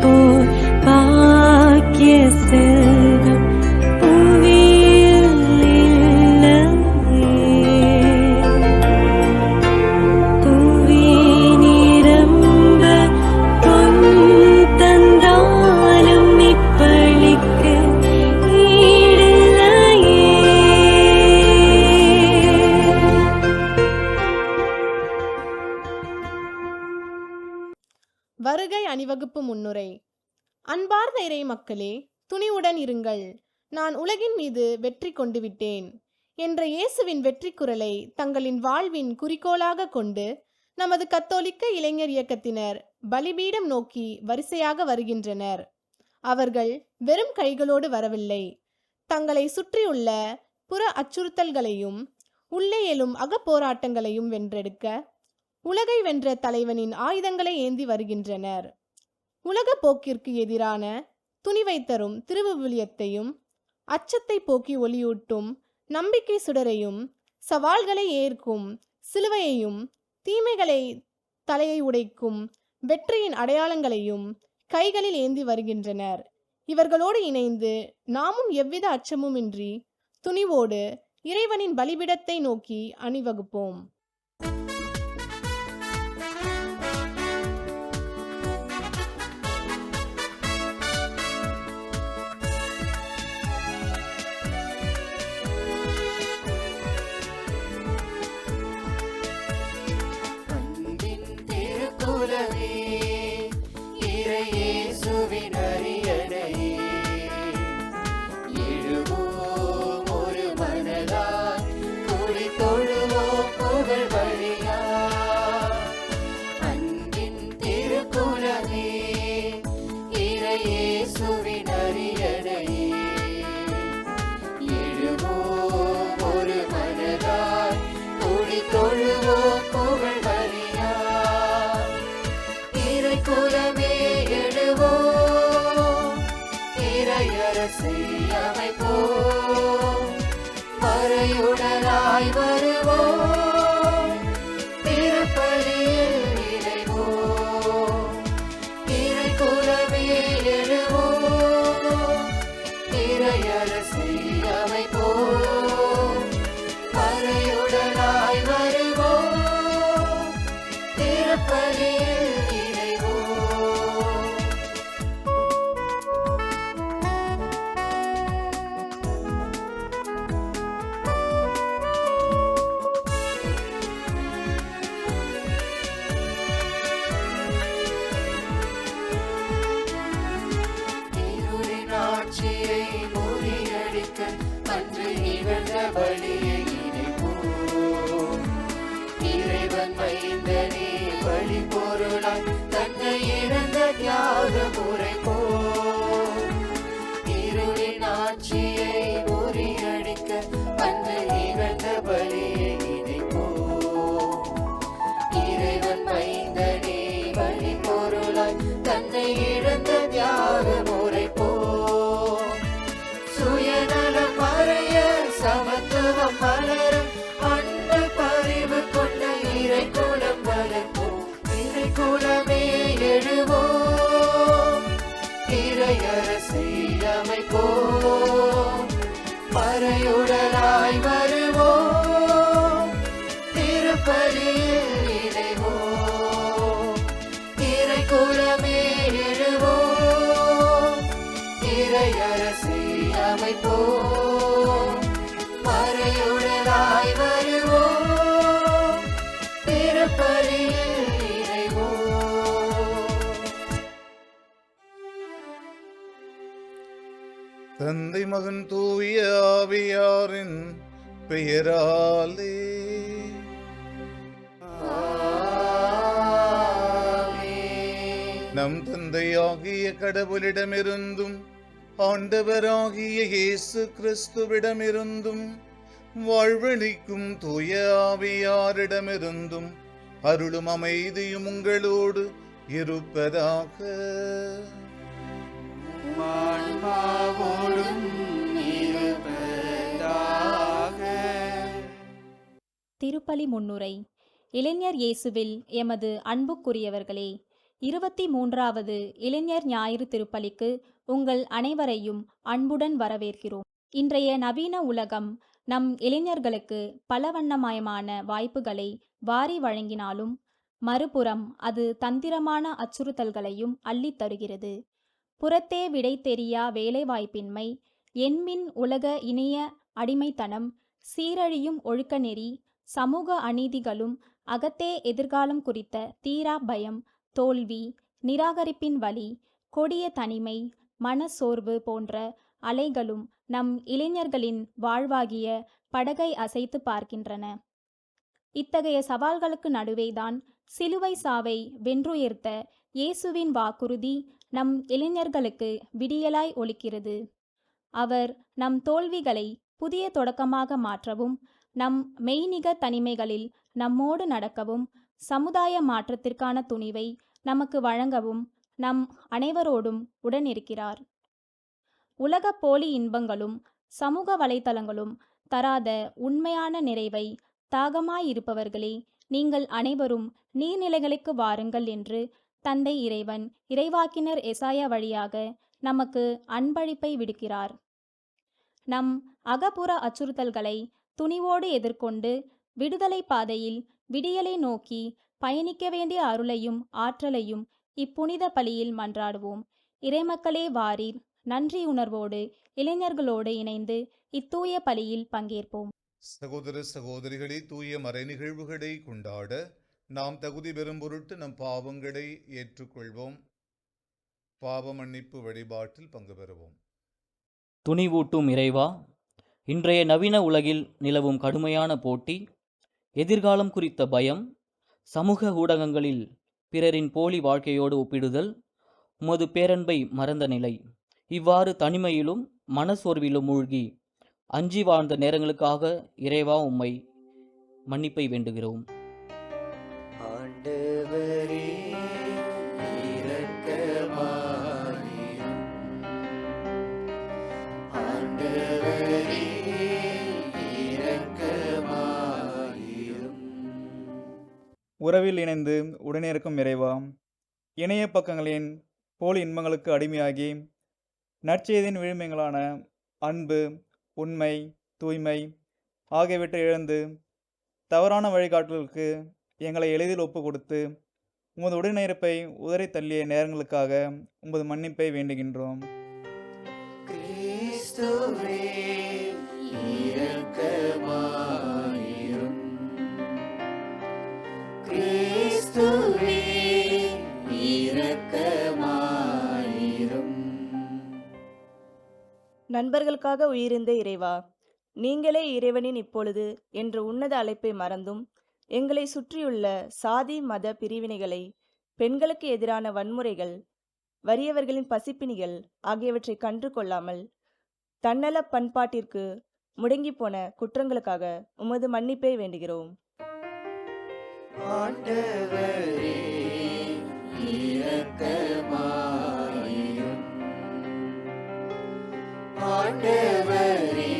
போர் பாக்கிய செல்வம் புவியில் இல்லையே. புவி நிரம்ப பொன் தந்தாலும் இப்பளிக்கு ஈடில்லையே. வருகை அணிவகுப்பு முன்னுரை. அன்பார்ந்த இறை மக்களே, துணிவுடன் இருங்கள், நான் உலகின் மீது வெற்றி கொண்டு விட்டேன் என்ற இயேசுவின் வெற்றி குரலை தங்களின் வாழ்வின் குறிக்கோளாக கொண்டு நமது கத்தோலிக்க இளைஞர் இயக்கத்தினர் பலிபீடம் நோக்கி வரிசையாக வருகின்றனர். அவர்கள் வெறும் கைகளோடு வரவில்லை. தங்களை சுற்றியுள்ள புற அச்சுறுத்தல்களையும் உள்ளே எழும் அகப்போராட்டங்களையும் வென்றெடுக்க உலகை வென்ற தலைவனின் ஆயுதங்களை ஏந்தி வருகின்றனர். உலக போக்கிற்கு எதிரான துணிவை தரும் திருவிவிலியத்தையும், அச்சத்தை போக்கி ஒளியூட்டும் நம்பிக்கை சுடரையும், சவால்களை ஏற்கும் சிலுவையையும், தீமைகளை தலையை உடைக்கும் வெற்றியின் அடையாளங்களையும் கைகளில் ஏந்தி வருகின்றனர். இவர்களோடு இணைந்து நாமும் எவ்வித அச்சமுமின்றி துணிவோடு இறைவனின் பலிபிடத்தை நோக்கி அணிவகுப்போம். மறையுடனாய் வருவோம், திருப்பலியில் இணைவோம். இறைக்குலமே எழுவோம், இறையரசை அமைப்போம். மறையுடனாய் வருவோம், திருப்பலியில் இணைவோம். ஆட்சியை முறியடிக்க அன்று நிகழ்ந்த பலியை இணைப்போம். இறைவன் மைந்தனே பலி பொருளாய் தன்னை இழந்த தியாகம் உரைப்போம். இருளின் ஆட்சியை முறியடிக்க அன்று நிகழ்ந்த பலியை இணைப்போம். இறைவன் மைந்தனே பலி பொருளாய் தன்னை இழந்த தியாகம் சுயநலம் மறைய சமத்துவம் மலரும் அன்பு பரிவு கொண்ட இறைக்குலம் வளர்ப்போம். இறைக்குலமே எழுவோம், இறையரசை அமைப்போம். மறையுடனாய் வருவோம், திருப்பலியில் இணைவோம். இறைக்குலமே எழுவோம், இறையரசை அமைப்போம். மறையுடனாய் வருவோம், திருப்பலியில் இணைவோம். தந்தை மகன் தூய ஆவியாரின் பெயராலே நம் தந்தையாகிய கடவுளிடமிருந்தும் ஆண்டவராகிய இயேசு கிறிஸ்துவிடமிருந்தும் வாழ்வளிக்கும் தூய ஆவியாரிடமிருந்தும் அருளும் அமைதியும் உங்களோடு இருப்பதாக. திருப்பலி முன்னுரை. இளைஞர் இயேசுவில் எமது அன்புக்குரியவர்களே, 23வது இளைஞர் ஞாயிறு திருப்பலிக்கு உங்கள் அனைவரையும் அன்புடன் வரவேற்கிறோம். இன்றைய நவீன உலகம் நம் இளைஞர்களுக்கு பலவண்ணமயமான வாய்ப்புகளை வாரி வழங்கினாலும் மறுபுறம் அது தந்திரமான அச்சுறுத்தல்களையும் அள்ளித் தருகிறது. புறத்தே விடை தெரியா வேலைவாய்ப்பின்மை, எண்மின் உலக இணைய அடிமைத்தனம், சீரழியும் ஒழுக்கநெறி, சமூக அநீதிகளும் அகத்தே எதிர்காலம் குறித்த தீரா பயம், தோல்வி, நிராகரிப்பின் வலி, கொடிய தனிமை, மனச்சோர்வு போன்ற அலைகளும் நம் இளைஞர்களின் வாழ்வாகிய படகை அசைத்து பார்க்கின்றன. இத்தகைய சவால்களுக்கு நடுவேதான் சிலுவை சாவை வென்றுயர்த்த இயேசுவின் வாக்குறுதி நம் இளைஞர்களுக்கு விடியலாய் ஒலிக்கிறது. அவர் நம் தோல்விகளை புதிய தொடக்கமாக மாற்றவும், நம் மெய்நிகர் தனிமைகளில் நம்மோடு நடக்கவும், சமுதாய மாற்றத்திற்கான துணிவை நமக்கு வழங்கவும் நம் அனைவரோடும் உடனிருக்கிறார். உலக போலி இன்பங்களும் சமூக வலைத்தளங்களும் தராத உண்மையான நிறைவை தாகமாயிருப்பவர்களே, நீங்கள் அனைவரும் நீர்நிலைகளுக்கு வாருங்கள் என்று தந்தை இறைவன் இறைவாக்கினர் எசாயா வழியாக நமக்கு அன்பளிப்பை விடுக்கிறார். நம் அகப்புற அச்சுறுத்தல்களை துணிவோடு எதிர்கொண்டு விடுதலை பாதையில் விடியலை நோக்கி பயணிக்க வேண்டிய அருளையும் ஆற்றலையும் இப்புனித பலியில் மன்றாடுவோம். இறைமக்களே வாரீர், நன்றி உணர்வோடு இளைஞர்களோடு இணைந்து இத்தூய பலியில் பங்கேற்போம். சகோதர சகோதரிகளே, தூய மறை நிகழ்வுகளை கொண்டாட நாம் தகுதி பெறும் பொருட்டு நம் பாவங்களை ஏற்றுக்கொள்வோம். பாவ மன்னிப்பு வழிபாட்டில் பங்கு பெறுவோம். துணிவூட்டும் இறைவா, இன்றைய நவீன உலகில் நிலவும் கடுமையான போட்டி, எதிர்காலம் குறித்த பயம், சமூக ஊடகங்களில் பிறரின் போலி வாழ்க்கையோடு ஒப்பிடுதல், உமது பேரன்பை மறந்த நிலை, இவ்வாறு தனிமையிலும் மனசோர்விலும் மூழ்கி அஞ்சி வாழ்ந்த நேரங்களுக்காக இறைவா உம்மை மன்னிப்பை வேண்டுகிறோம். ஆண்டவரே இரக்கமாயிரும். ஆண்டவரே இரக்கமாயிரும். உறவில் இணைந்து உடனே இருக்கும் இறைவா, இணைய பக்கங்களின் போலி இன்பங்களுக்கு அடிமையாகி நற்செய்தியின் விழுமியங்களான அன்பு, உண்மை, தூய்மை ஆகியவற்றை இழந்து தவறான வழிகாட்டலுக்கு எங்களை எளிதில் ஒப்பு கொடுத்து உமது உடனிருப்பை உதறி தள்ளிய நேரங்களுக்காக உமது மன்னிப்பை வேண்டுகின்றோம். கிறிஸ்துவே இரக்கமாயிரும். கிறிஸ்துவே இரக்கமாயிரும். நண்பர்களுக்காக உயிர்ந்த இறைவா, நீங்களே இறைவனின் இப்பொழுது என்ற உன்னத அழைப்பை மறந்தும் எங்களை சுற்றியுள்ள சாதி மத பிரிவினைகளை, பெண்களுக்கு எதிரான வன்முறைகள், வறியவர்களின் பசிப்பிணிகள் ஆகியவற்றை கண்டு கொள்ளாமல் தன்னல பண்பாட்டிற்கு முடங்கி போன குற்றங்களுக்காக உமது மன்னிப்பை வேண்டுகிறோம். ஆண்டவரே இரக்கமாயிரும். ஆண்டவரே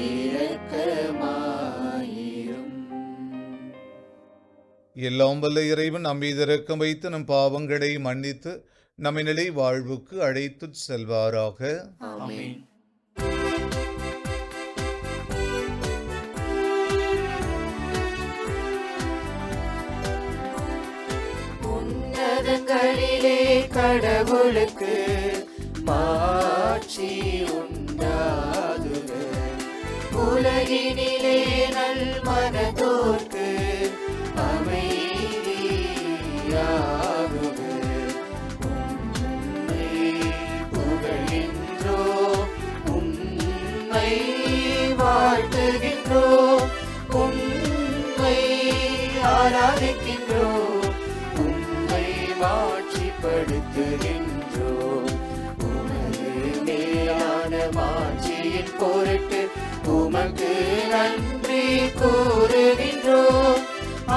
இரக்கமாயிரும். எல்லாம் வல்ல இறைவன் நம் மீது இரக்கம் வைத்து நம் பாவங்களை மன்னித்து நம்மை நிலை வாழ்வுக்கு அழைத்துச் செல்வாராக. ஆமென். உன்னதங்களிலே கடவுளுக்கு மாட்சி உண்டாகுக. உலகினிலே நல் மனதோர்க்கு அமைதியாகுக. உம்மை புகழ்கின்றோம், உம்மை வாழ்த்துகின்றோம், உம்மை ஆராதிக்கின்றோம், உம்மை மாட்சிப்படுத்துகின்றோம். உமது மேலான மாட்சியின் பொருட்டு உமக்கு நன்றி கூறுகின்றோம்.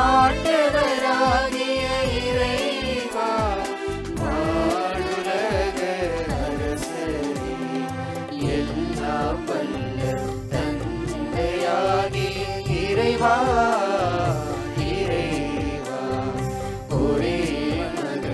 ஆண்டவராகிய இறைவா, வானுலக அரசரே, எல்லாம் வல்ல தந்தையாகிய இறைவா, இறைவா, ஒரே மகன்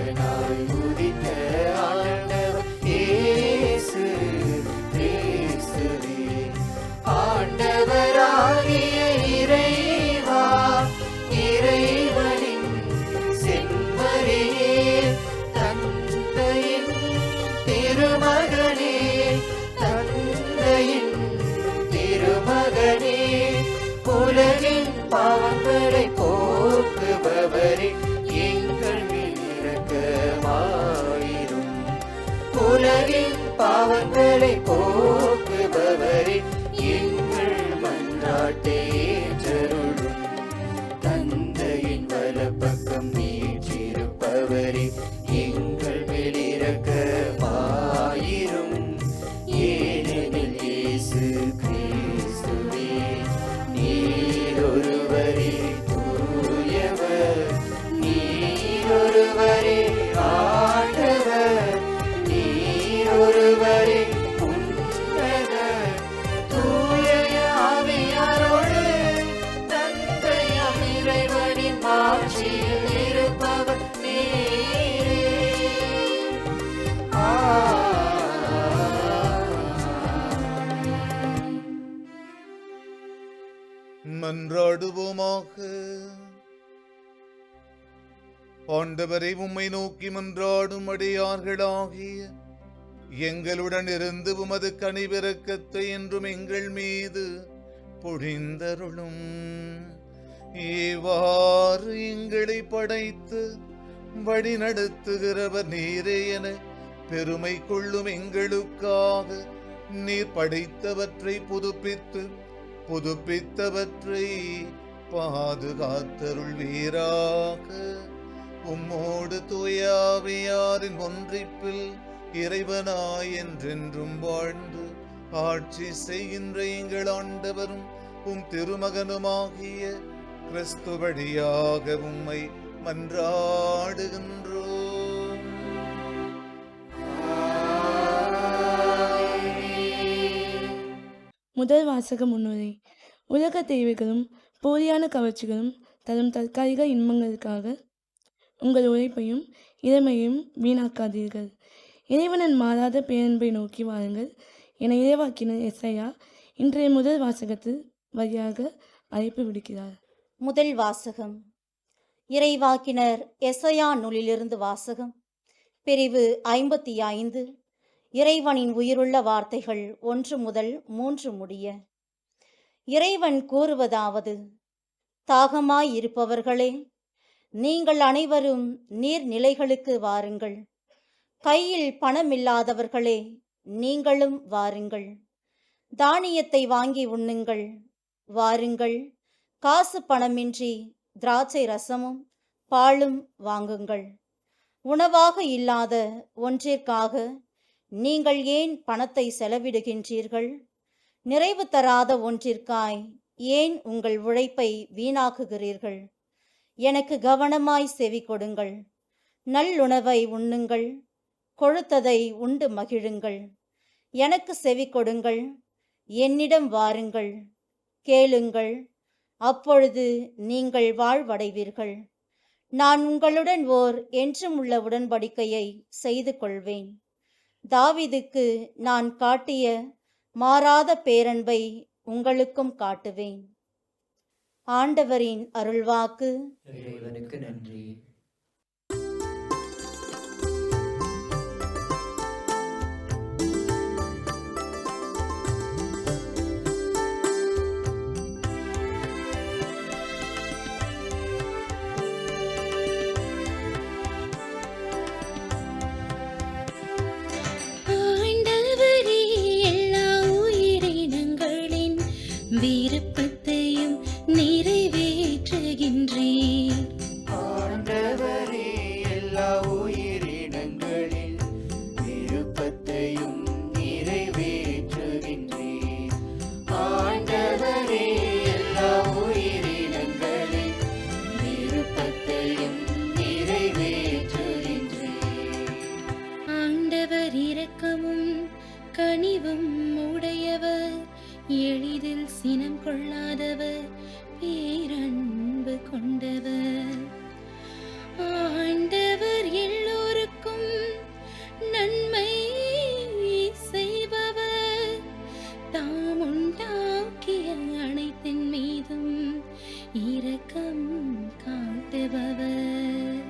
திருமகனே, தந்தையின் திருமகனே, உலகின் பாவங்களை போக்குபவரே, எங்கள் மேல் இரக்கமாயிரும். உலகின் பாவங்களை போக்குபவரே, எங்கள் மன்றாட்டை ஏற்றருளும். தந்தையின் வலப்பக்கம் வீற்றிருப்பவரே, எங்கள் மேல் இரக்கமாயிரும். ஏனெனில் இயேசு கிறிஸ்துவே, நீரொருவரே தூயவர், நீரொருவரே ஆண்டவர், நீரொருவரே உன்னதர். தூய ஆவியாரோடு தந்தையாம் இறைவனின் மாட்சியில் இருப்பவர் நீரே. மன்றாடுவோமாக. ஆண்டவரை உம்மை நோக்கி மன்றாடும் அடியார்களாகிய எங்களுடன் இருந்து உமது கனிவிரக்கத்தை என்றும் எங்கள் மீது பொழிந்தருளும். இவ்வாறு எங்களை படைத்து வழி நடத்துகிறவர் நீரே என பெருமை கொள்ளும் எங்களுக்காக நீர் படைத்தவற்றை புதுப்பித்து புதுப்பித்தவற்றை பாதுகாத்தருள்வீராக. உம்மோடு தூயாவியாரின் ஒன்றிப்பில் இறைவனாய் என்றென்றும் வாழ்ந்து ஆட்சி செய்கின்ற எங்கள் ஆண்டவரும் உம் திருமகனுமாகிய கிறிஸ்து வழியாக உம்மை மன்றாடுகின்றோம். முதல் வாசக முன்னுரை. உலக தேவைகளும் போலியான கவர்ச்சிகளும் தரும் தற்காலிக இன்பங்களுக்காக உங்கள் உழைப்பையும் இளமையும் வீணாக்காதீர்கள். இறைவனின் மாறாத பேரன்பை நோக்கி வாருங்கள் என இறைவாக்கினர் எஸ்ஐயா இன்றைய முதல் வாசகத்தில் வழியாக அழைப்பு விடுக்கிறார். முதல் வாசகம். இறைவாக்கினர் எஸ்ஐயா நூலிலிருந்து வாசகம். பிரிவு 55. இறைவனின் உயிருள்ள வார்த்தைகள் 1 முதல் 3 முடிய. இறைவன் கூறுவதாவது: தாகமாயிருப்பவர்களே, நீங்கள் அனைவரும் நீர்நிலைகளுக்கு வாருங்கள். கையில் பணமில்லாதவர்களே, நீங்களும் வாருங்கள். தானியத்தை வாங்கி உண்ணுங்கள். வாருங்கள், காசு பணமின்றி திராட்சை ரசமும் பாலும் வாங்குங்கள். உணவாக இல்லாத ஒன்றிற்காக நீங்கள் ஏன் பணத்தை செலவிடுகின்றீர்கள்? நிறைவு தராத ஒன்றிற்காய் ஏன் உங்கள் உழைப்பை வீணாக்குகிறீர்கள்? எனக்கு கவனமாய் செவி கொடுங்கள். நல்லுணவை உண்ணுங்கள். கொழுத்ததை உண்டு மகிழுங்கள். எனக்கு செவி கொடுங்கள். என்னிடம் வாருங்கள். கேளுங்கள், அப்பொழுது நீங்கள் வாழ்வடைவீர்கள். நான் உங்களுடன் ஓர் என்றுமுள்ள உடன்படிக்கையை செய்து கொள்வேன். தாவீதுக்கு நான் காட்டிய மாறாத பேரன்பை உங்களுக்கும் காட்டுவேன். ஆண்டவரின் அருள்வாக்கு. இறைவனுக்கு நன்றி. ஆண்டவரே, எல்லா உயிரினங்களின் விருப்பத்தையும் நிறைவேற்றுகின்றீர். ஆண்டவரே, எல்லா உயிரினங்களின் விருப்பத்தையும் நிறைவேற்றுகின்றீர். ஆண்டவரே, எல்லா உயிரினங்களின் விருப்பத்தையும் நிறைவேற்றுகின்றீர். ஆண்டவர் இரக்கமும் கனிவும் உடையவர், எளிதில் சினம் கொள்ளாதவர், பேரன்பு கொண்டவர். ஆண்டவர் எல்லோருக்கும் நன்மை செய்பவர், தாம் உண்டாக்கிய அனைத்தின் மீதும் இரக்கம் காட்டுபவர்.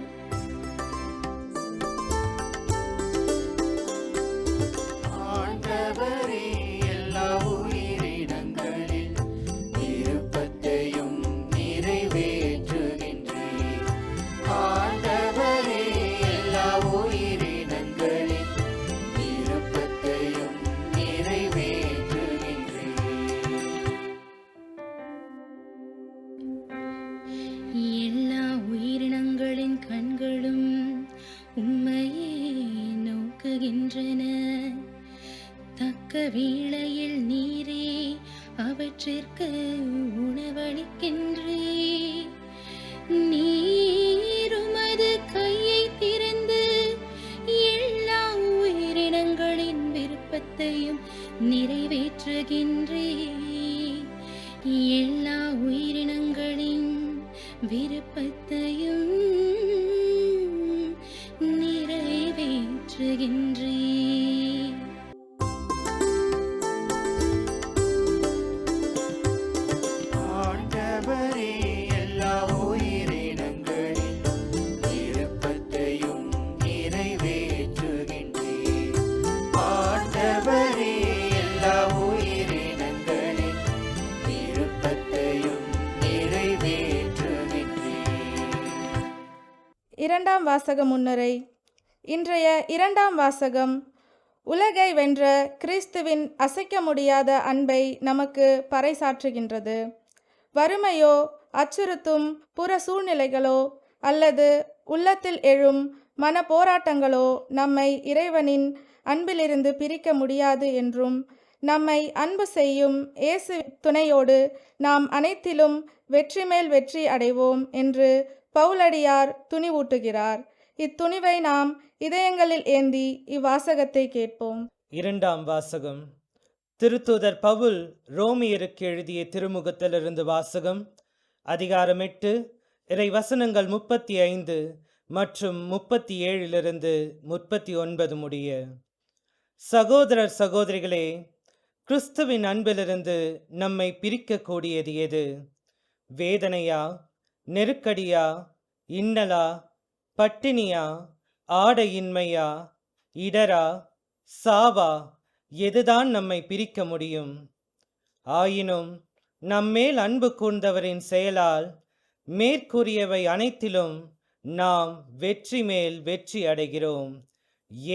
வருகின்றன. தக்க வேளையில் நீரே அவற்றிற்கு உணவளிக்கின்றே. நீர் உமது கையை திறந்து எல்லா உயிரினங்களின் விருப்பத்தையும் நிறைவேற்றுகின்றே. எல்லா உயிரினங்களின் விருப்பத்தையும் நிறைவேற்றுகின்றே. ஆண்டவரே எல்லா உயிரினங்களின் விருப்பத்தையும் நிறைவேற்றுகின்றீர். ஆண்டவரே எல்லா உயிரினங்களின் விருப்பத்தையும் நிறைவேற்றுகின்றீர். இரண்டாம் வாசக முன்னுரை. இன்றைய இரண்டாம் வாசகம் உலகை வென்ற கிறிஸ்துவின் அசைக்க முடியாத அன்பை நமக்கு பறைசாற்றுகின்றது. வறுமையோ அச்சுறுத்தும் புற சூழ்நிலைகளோ அல்லது உள்ளத்தில் எழும் மன போராட்டங்களோ நம்மை இறைவனின் அன்பிலிருந்து பிரிக்க முடியாது என்றும், நம்மை அன்பு செய்யும் இயேசு துணையோடு நாம் அனைத்திலும் வெற்றி மேல் வெற்றி அடைவோம் என்று பவுலடியார் துணிவூட்டுகிறார். இத்துணிவை நாம் இதயங்களில் ஏந்தி இவ்வாசகத்தை கேட்போம். இரண்டாம் வாசகம். திருத்தூதர் பவுல் ரோமியருக்கு எழுதிய திருமுகத்திலிருந்து வாசகம். அதிகாரம் 8, இறை வசனங்கள் 35 மற்றும் 37 39 முடிய. சகோதரர் சகோதரிகளே, கிறிஸ்துவின் அன்பிலிருந்து நம்மை பிரிக்கக்கூடியது எது? வேதனையா, நெருக்கடியா, இன்னலா, பட்டினியா, ஆடையின்மையா, இடரா, சாவா? எதுதான் நம்மை பிரிக்க முடியும்? ஆயினும் நம்மேல் அன்பு கூர்ந்தவரின் செயலால் மேற்கூறியவை அனைத்திலும் நாம் வெற்றி மேல் வெற்றி அடைகிறோம்.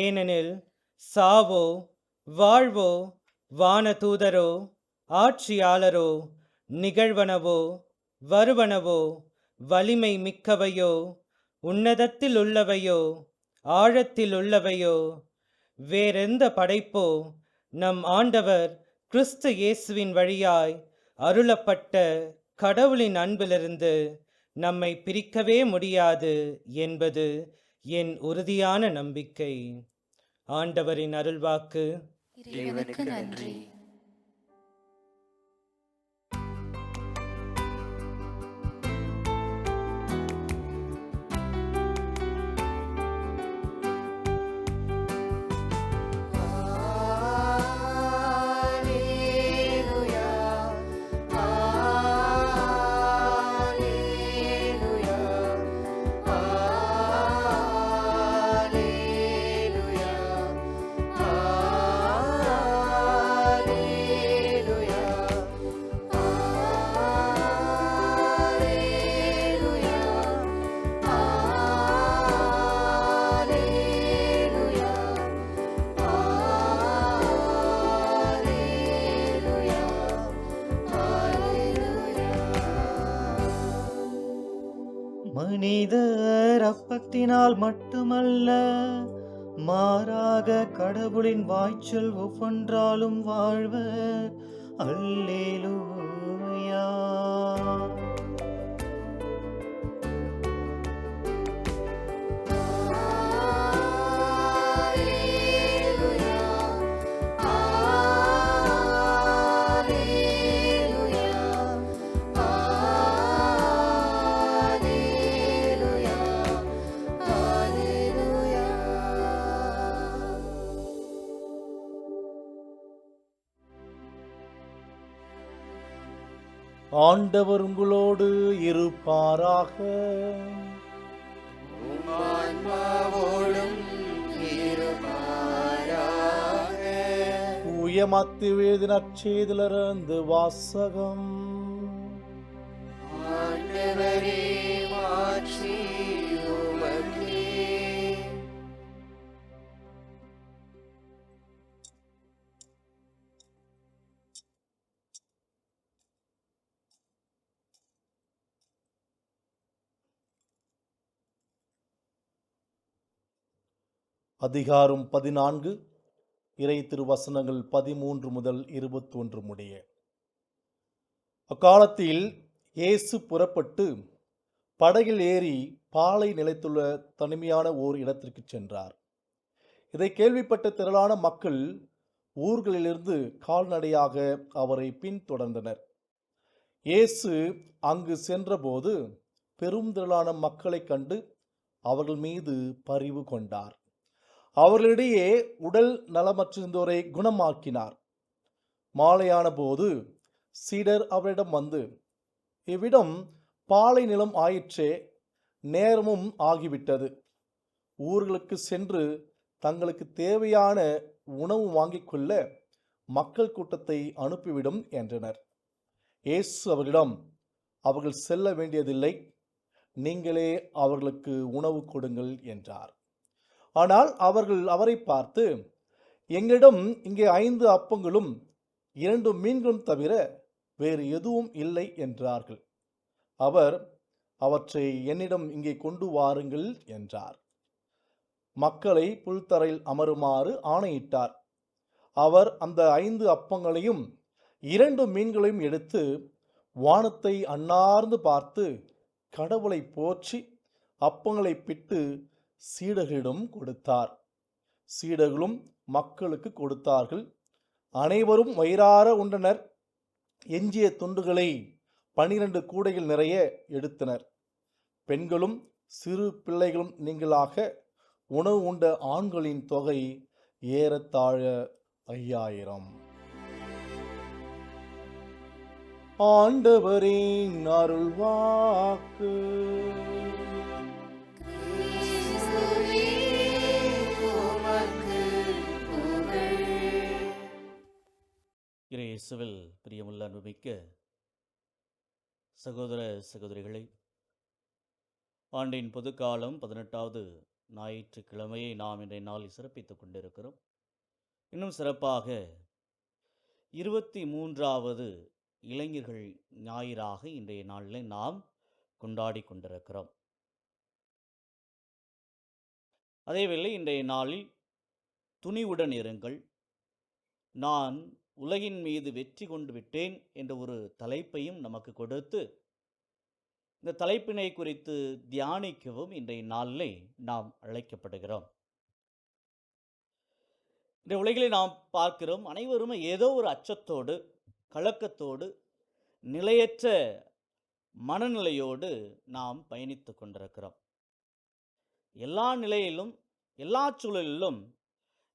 ஏனெனில் சாவோ, வாழ்வோ, வானதூதரோ, ஆட்சியாளரோ, நிகழ்வனவோ, வருவனவோ, வலிமை மிக்கவையோ, உன்னதத்தில் உள்ளவையோ, ஆழத்தில் உள்ளவையோ, வேறெந்த படைப்போ நம் ஆண்டவர் கிறிஸ்து இயேசுவின் வழியாய் அருளப்பட்ட கடவுளின் அன்பிலிருந்து நம்மை பிரிக்கவே முடியாது என்பது என் உறுதியான நம்பிக்கை. ஆண்டவரின் அருள்வாக்கு. இறைவனுக்கு நன்றி. மனிதர் அப்பத்தினால் மட்டுமல்ல, மாறாக கடவுளின் வாய்ச்சொல் ஒவ்வொன்றாலும் வாழ்வர். அல்லேலூயா. ஆண்டவர் உங்களோடு இருப்பாராக. உம் ஆன்மாவோடும் இருப்பாராக. தூய மத்தேயு எழுதின நற்செய்தியிலிருந்து வாசகம். ஆண்டவரே, மாட்சி உமக்கே. அதிகாரம் 14 இறை திருவசனங்கள் 13 முதல் 21 முடிய. அக்காலத்தில் இயேசு புறப்பட்டு படகில் ஏறி பாலை நிலைத்துள்ள தனிமையான ஓர் இடத்திற்கு சென்றார். இதை கேள்விப்பட்ட திரளான மக்கள் ஊர்களிலிருந்து கால்நடையாக அவரை பின்தொடர்ந்தனர். இயேசு அங்கு சென்றபோது பெரும் திரளான மக்களைக் கண்டு அவர்கள் மீது பரிவு கொண்டார். அவர்களிடையே உடல் நலமற்றிருந்தோரை குணமாக்கினார். மாலையான போது சீடர் அவரிடம் வந்து, இவ்விடம் பாலை நிலம் ஆயிற்றே, நேரமும் ஆகிவிட்டது. ஊர்களுக்கு சென்று தங்களுக்கு தேவையான உணவு வாங்கிக் கொள்ள மக்கள் கூட்டத்தை அனுப்பிவிடும் என்றனர். இயேசு அவர்களிடம், அவர்கள் செல்ல வேண்டியதில்லை, நீங்களே அவர்களுக்கு உணவு கொடுங்கள் என்றார். ஆனால் அவர்கள் அவரை பார்த்து, எங்களிடம் இங்கே 5 அப்பங்களும் 2 மீன்களும் தவிர வேறு எதுவும் இல்லை என்றார்கள். அவர், அவற்றை என்னிடம் இங்கே கொண்டு வாருங்கள் என்றார். மக்களை புல்தரையில் அமருமாறு ஆணையிட்டார். அவர் அந்த 5 அப்பங்களையும் 2 மீன்களையும் எடுத்து வானத்தை அண்ணார்ந்து பார்த்து கடவுளை போற்றி அப்பங்களை பிட்டு சீடர்களிடம் கொடுத்தார். சீடர்களும் மக்களுக்கு கொடுத்தார்கள். அனைவரும் வயிறார உண்டனர். எஞ்சிய துண்டுகளை 12 கூடைகள் நிறைய எடுத்தனர். பெண்களும் சிறு பிள்ளைகளும் நீங்களாக உணவு உண்ட ஆண்களின் தொகை ஏறத்தாழ 5000. ஆண்டவரின் அருள்வாக்கு. இயேசுவில் பிரியமுள்ள அன்புமிக்க சகோதர சகோதரிகளை, ஆண்டின் பொதுக்காலம் 18வது ஞாயிற்றுக்கிழமையை நாம் இன்றைய நாளில் சிறப்பித்துக் கொண்டிருக்கிறோம். இன்னும் சிறப்பாக 23வது இளைஞர்கள் ஞாயிறாக இன்றைய நாளில் நாம் கொண்டாடி கொண்டிருக்கிறோம். அதேவேளை இன்றைய நாளில் துணிவுடன் இருங்கள், நான் உலகின் மீது வெற்றி கொண்டு விட்டேன் என்ற ஒரு தலைப்பையும் நமக்கு கொடுத்து இந்த தலைப்பினை குறித்து தியானிக்கவும் இன்றைய நாளிலே நாம் அழைக்கப்படுகிறோம். இந்த உலகிலே நாம் பார்க்கிறோம், அனைவரும் ஏதோ ஒரு அச்சத்தோடு, கலக்கத்தோடு, நிலையற்ற மனநிலையோடு நாம் பயணித்து கொண்டிருக்கிறோம். எல்லா நிலையிலும், எல்லா சூழலிலும்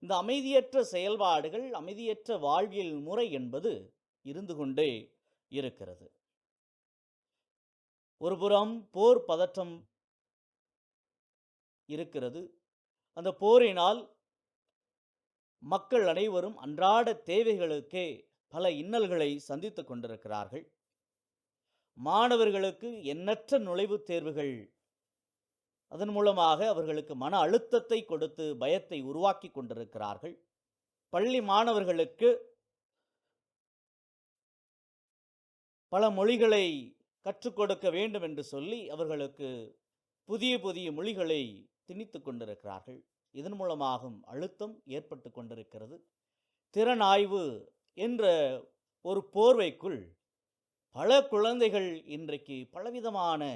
இந்த அமைதியற்ற செயல்பாடுகள், அமைதியற்ற வாழ்வியல் முறை என்பது இருந்து கொண்டே இருக்கிறது. ஒருபுறம் போர் பதற்றம் இருக்கிறது. அந்த போரினால் மக்கள் அனைவரும் அன்றாட தேவைகளுக்கே பல இன்னல்களை சந்தித்து கொண்டிருக்கிறார்கள். மாணவர்களுக்கு எண்ணற்ற நுழைவுத் தேர்வுகள், அதன் மூலமாக அவர்களுக்கு மன அழுத்தத்தை கொடுத்து பயத்தை உருவாக்கி கொண்டிருக்கிறார்கள். பள்ளி மாணவர்களுக்கு பல மொழிகளை கற்றுக் கொடுக்க வேண்டும் என்று சொல்லி அவர்களுக்கு புதிய புதிய மொழிகளை திணித்து கொண்டிருக்கிறார்கள். இதன் மூலமாகவும் அழுத்தம் ஏற்பட்டு கொண்டிருக்கிறது. திறனாய்வு என்ற ஒரு போர்வைக்குள் பல குழந்தைகள் இன்றைக்கு பலவிதமான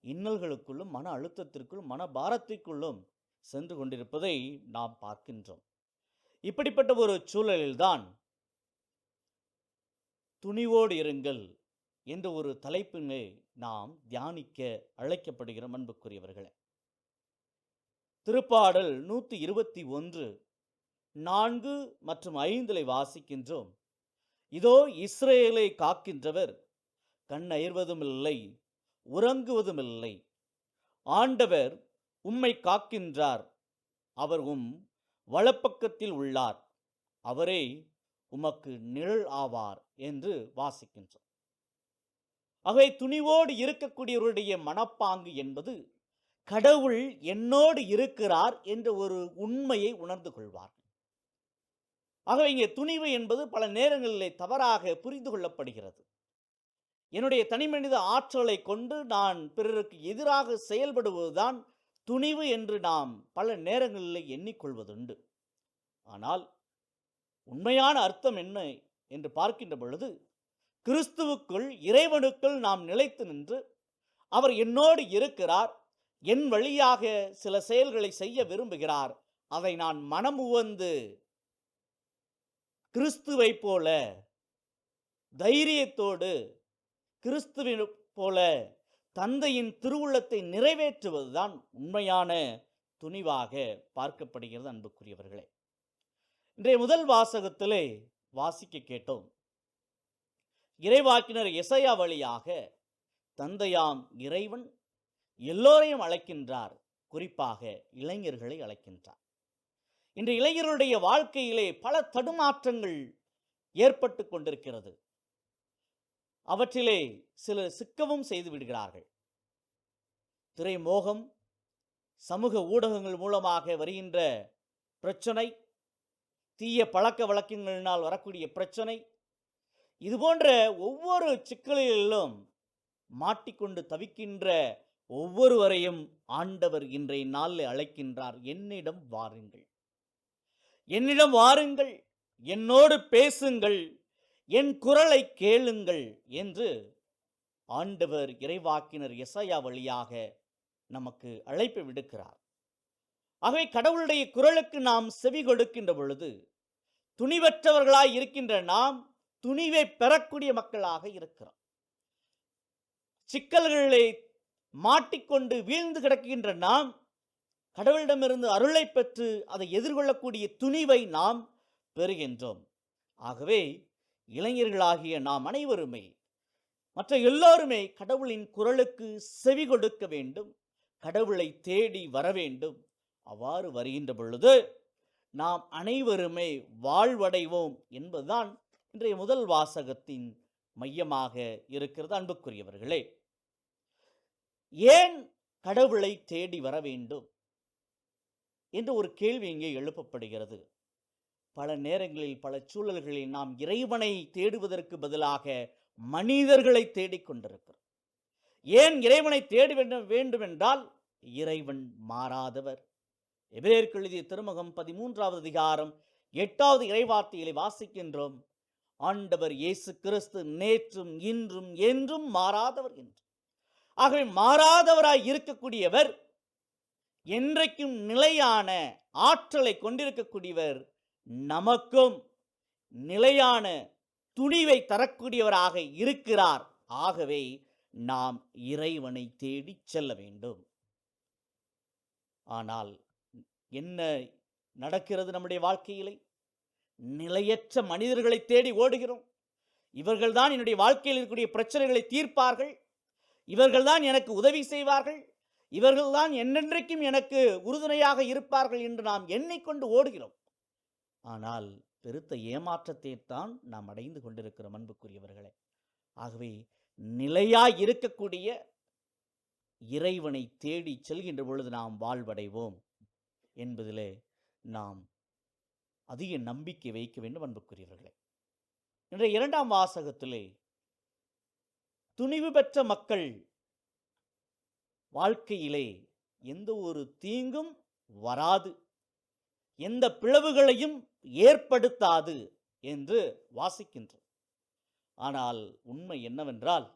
இன்னல்களுக்குள்ளும், மன அழுத்தத்திற்குள்ளும், மன பாரத்திற்குள்ளும் சென்று கொண்டிருப்பதை நாம் பார்க்கின்றோம். இப்படிப்பட்ட ஒரு சூழலில்தான் துணிவோடு இருங்கள் என்ற ஒரு தலைப்பினை நாம் தியானிக்க அழைக்கப்படுகிறோம். அன்புக்குரியவர்களே, திருப்பாடல் 121 4 மற்றும் 5 வாசிக்கின்றோம். இதோ இஸ்ரேலை காக்கின்றவர் கண்ணயர்வதுமில்லை, உறங்குவதுமில்லை. ஆண்டவர் உம்மை காக்கின்றார், அவர் உம் வலப்பக்கத்தில் உள்ளார், அவரே உமக்கு நிழல் ஆவார் என்று வாசிக்கின்றோம். ஆகவே துணிவோடு இருக்கக்கூடியவருடைய மனப்பாங்கு என்பது கடவுள் என்னோடு இருக்கிறார் என்ற ஒரு உண்மையை உணர்ந்து கொள்வார்கள். ஆகவே இங்கே துணிவு என்பது பல நேரங்களிலே தவறாக புரிந்து கொள்ளப்படுகிறது. என்னுடைய தனிமனித ஆற்றலை கொண்டு நான் பிறருக்கு எதிராக செயல்படுவதுதான் துணிவு என்று நாம் பல நேரங்களில் எண்ணிக்கொள்வதுண்டு. ஆனால் உண்மையான அர்த்தம் என்ன என்று பார்க்கின்ற பொழுது, கிறிஸ்துவுக்குள் இறைவனுக்குள் நாம் நிலைத்து நின்று, அவர் என்னோடு இருக்கிறார், என் வழியாக சில செயல்களை செய்ய விரும்புகிறார், அதை நான் மனமுவந்து கிறிஸ்துவை போல தைரியத்தோடு, கிறிஸ்துவின் போல தந்தையின் திருவுள்ளத்தை நிறைவேற்றுவதுதான் உண்மையான துணிவாக பார்க்கப்படுகிறது. அன்புக்குரியவர்களே, இன்றைய முதல் வாசகத்திலே வாசிக்க கேட்டோம். இறைவாக்கினர் எசையா வழியாக தந்தையாம் இறைவன் எல்லோரையும் அழைக்கின்றார், குறிப்பாக இளைஞர்களை அழைக்கின்றார். இன்று இளைஞர்களுடைய வாழ்க்கையிலே பல தடுமாற்றங்கள் ஏற்பட்டு கொண்டிருக்கிறது. அவற்றிலே சிலர் சிக்கவும் செய்து விடுகிறார்கள். திரைமோகம், சமூக ஊடகங்கள் மூலமாக வருகின்ற பிரச்சனை, தீய பழக்க வழக்கங்களினால் வரக்கூடிய பிரச்சனை, இதுபோன்ற ஒவ்வொரு சிக்கல்களிலும் மாட்டிக்கொண்டு தவிக்கின்ற ஒவ்வொருவரையும் ஆண்டவர் இன்றைய நாளில் அழைக்கின்றார். என்னிடம் வாருங்கள், என்னிடம் வாருங்கள், என்னோடு பேசுங்கள், என் குரலை கேளுங்கள் என்று ஆண்டவர் இறைவாக்கினர் எசையா வழியாக நமக்கு அழைப்பு விடுக்கிறார். ஆகவே கடவுளுடைய குரலுக்கு நாம் செவி கொடுக்கின்ற பொழுது, துணிவற்றவர்களாய் இருக்கின்ற நாம் துணிவை பெறக்கூடிய மக்களாக இருக்கிறோம். சிக்கல்களை மாட்டிக்கொண்டு வீழ்ந்து கிடக்கின்ற நாம் கடவுளிடமிருந்து அருளை பெற்று அதை எதிர்கொள்ளக்கூடிய துணிவை நாம் பெறுகின்றோம். ஆகவே இளைஞர்களாகிய நாம் அனைவருமே, மற்ற எல்லோருமே கடவுளின் குரலுக்கு செவி கொடுக்க வேண்டும், கடவுளை தேடி வர வேண்டும். அவ்வாறு வருகின்ற பொழுது நாம் அனைவருமே வாழ்வடைவோம் என்பதுதான் இன்றைய முதல் வாசகத்தின் மையமாக இருக்கிறது. அன்புக்குரியவர்களே, ஏன் கடவுளை தேடி வர வேண்டும் என்று ஒரு கேள்வி இங்கே எழுப்பப்படுகிறது. பல நேரங்களில், பல சூழல்களில் நாம் இறைவனை தேடுவதற்கு பதிலாக மனிதர்களை தேடிக்கொண்டிருக்கிறோம். ஏன் இறைவனை தேடி வேண்டும் என்றால், இறைவன் மாறாதவர். எபிரேயருக்கு எழுதிய திருமுகம் 13வது அதிகாரம் 8வது இறைவார்த்தைகளை வாசிக்கின்றோம். ஆண்டவர் இயேசு கிறிஸ்து நேற்றும் இன்றும் என்றும் மாறாதவர் என்று. ஆகவே மாறாதவராய் இருக்கக்கூடியவர், என்றைக்கும் நிலையான ஆற்றலை கொண்டிருக்கக்கூடியவர், நமக்கும் நிலையான துணிவை தரக்கூடியவராக இருக்கிறார். ஆகவே நாம் இறைவனை தேடி செல்ல வேண்டும். ஆனால் என்ன நடக்கிறது நம்முடைய வாழ்க்கையிலே? நிலையற்ற மனிதர்களை தேடி ஓடுகிறோம். இவர்கள்தான் என்னுடைய வாழ்க்கையில் இருக்கக்கூடிய பிரச்சனைகளை தீர்ப்பார்கள், இவர்கள்தான் எனக்கு உதவி செய்வார்கள், இவர்கள்தான் என்னென்றைக்கும் எனக்கு உறுதுணையாக இருப்பார்கள் என்று நாம் எண்ணிக்கொண்டு ஓடுகிறோம். ஆனால் பெருத்த ஏமாற்றத்தை தான் நாம் அடைந்து கொண்டிருக்கிறோம் அன்புக்குரியவர்களே. ஆகவே நிலையாய் இருக்கக்கூடிய இறைவனை தேடி செல்கின்ற பொழுது நாம் வாழ்வடைவோம் என்பதிலே நாம் அதிக நம்பிக்கை வைக்க வேண்டும் அன்புக்குரியவர்களே. இன்றைய 2ஆம் வாசகத்திலே துணிவு பெற்ற மக்கள் வாழ்க்கையிலே எந்த ஒரு தீங்கும் வராது, எந்த பிளவுகளையும் ஏற்படுத்தாது என்று வாசிக்கின்றோம். ஆனால் உண்மை என்னவென்றால்,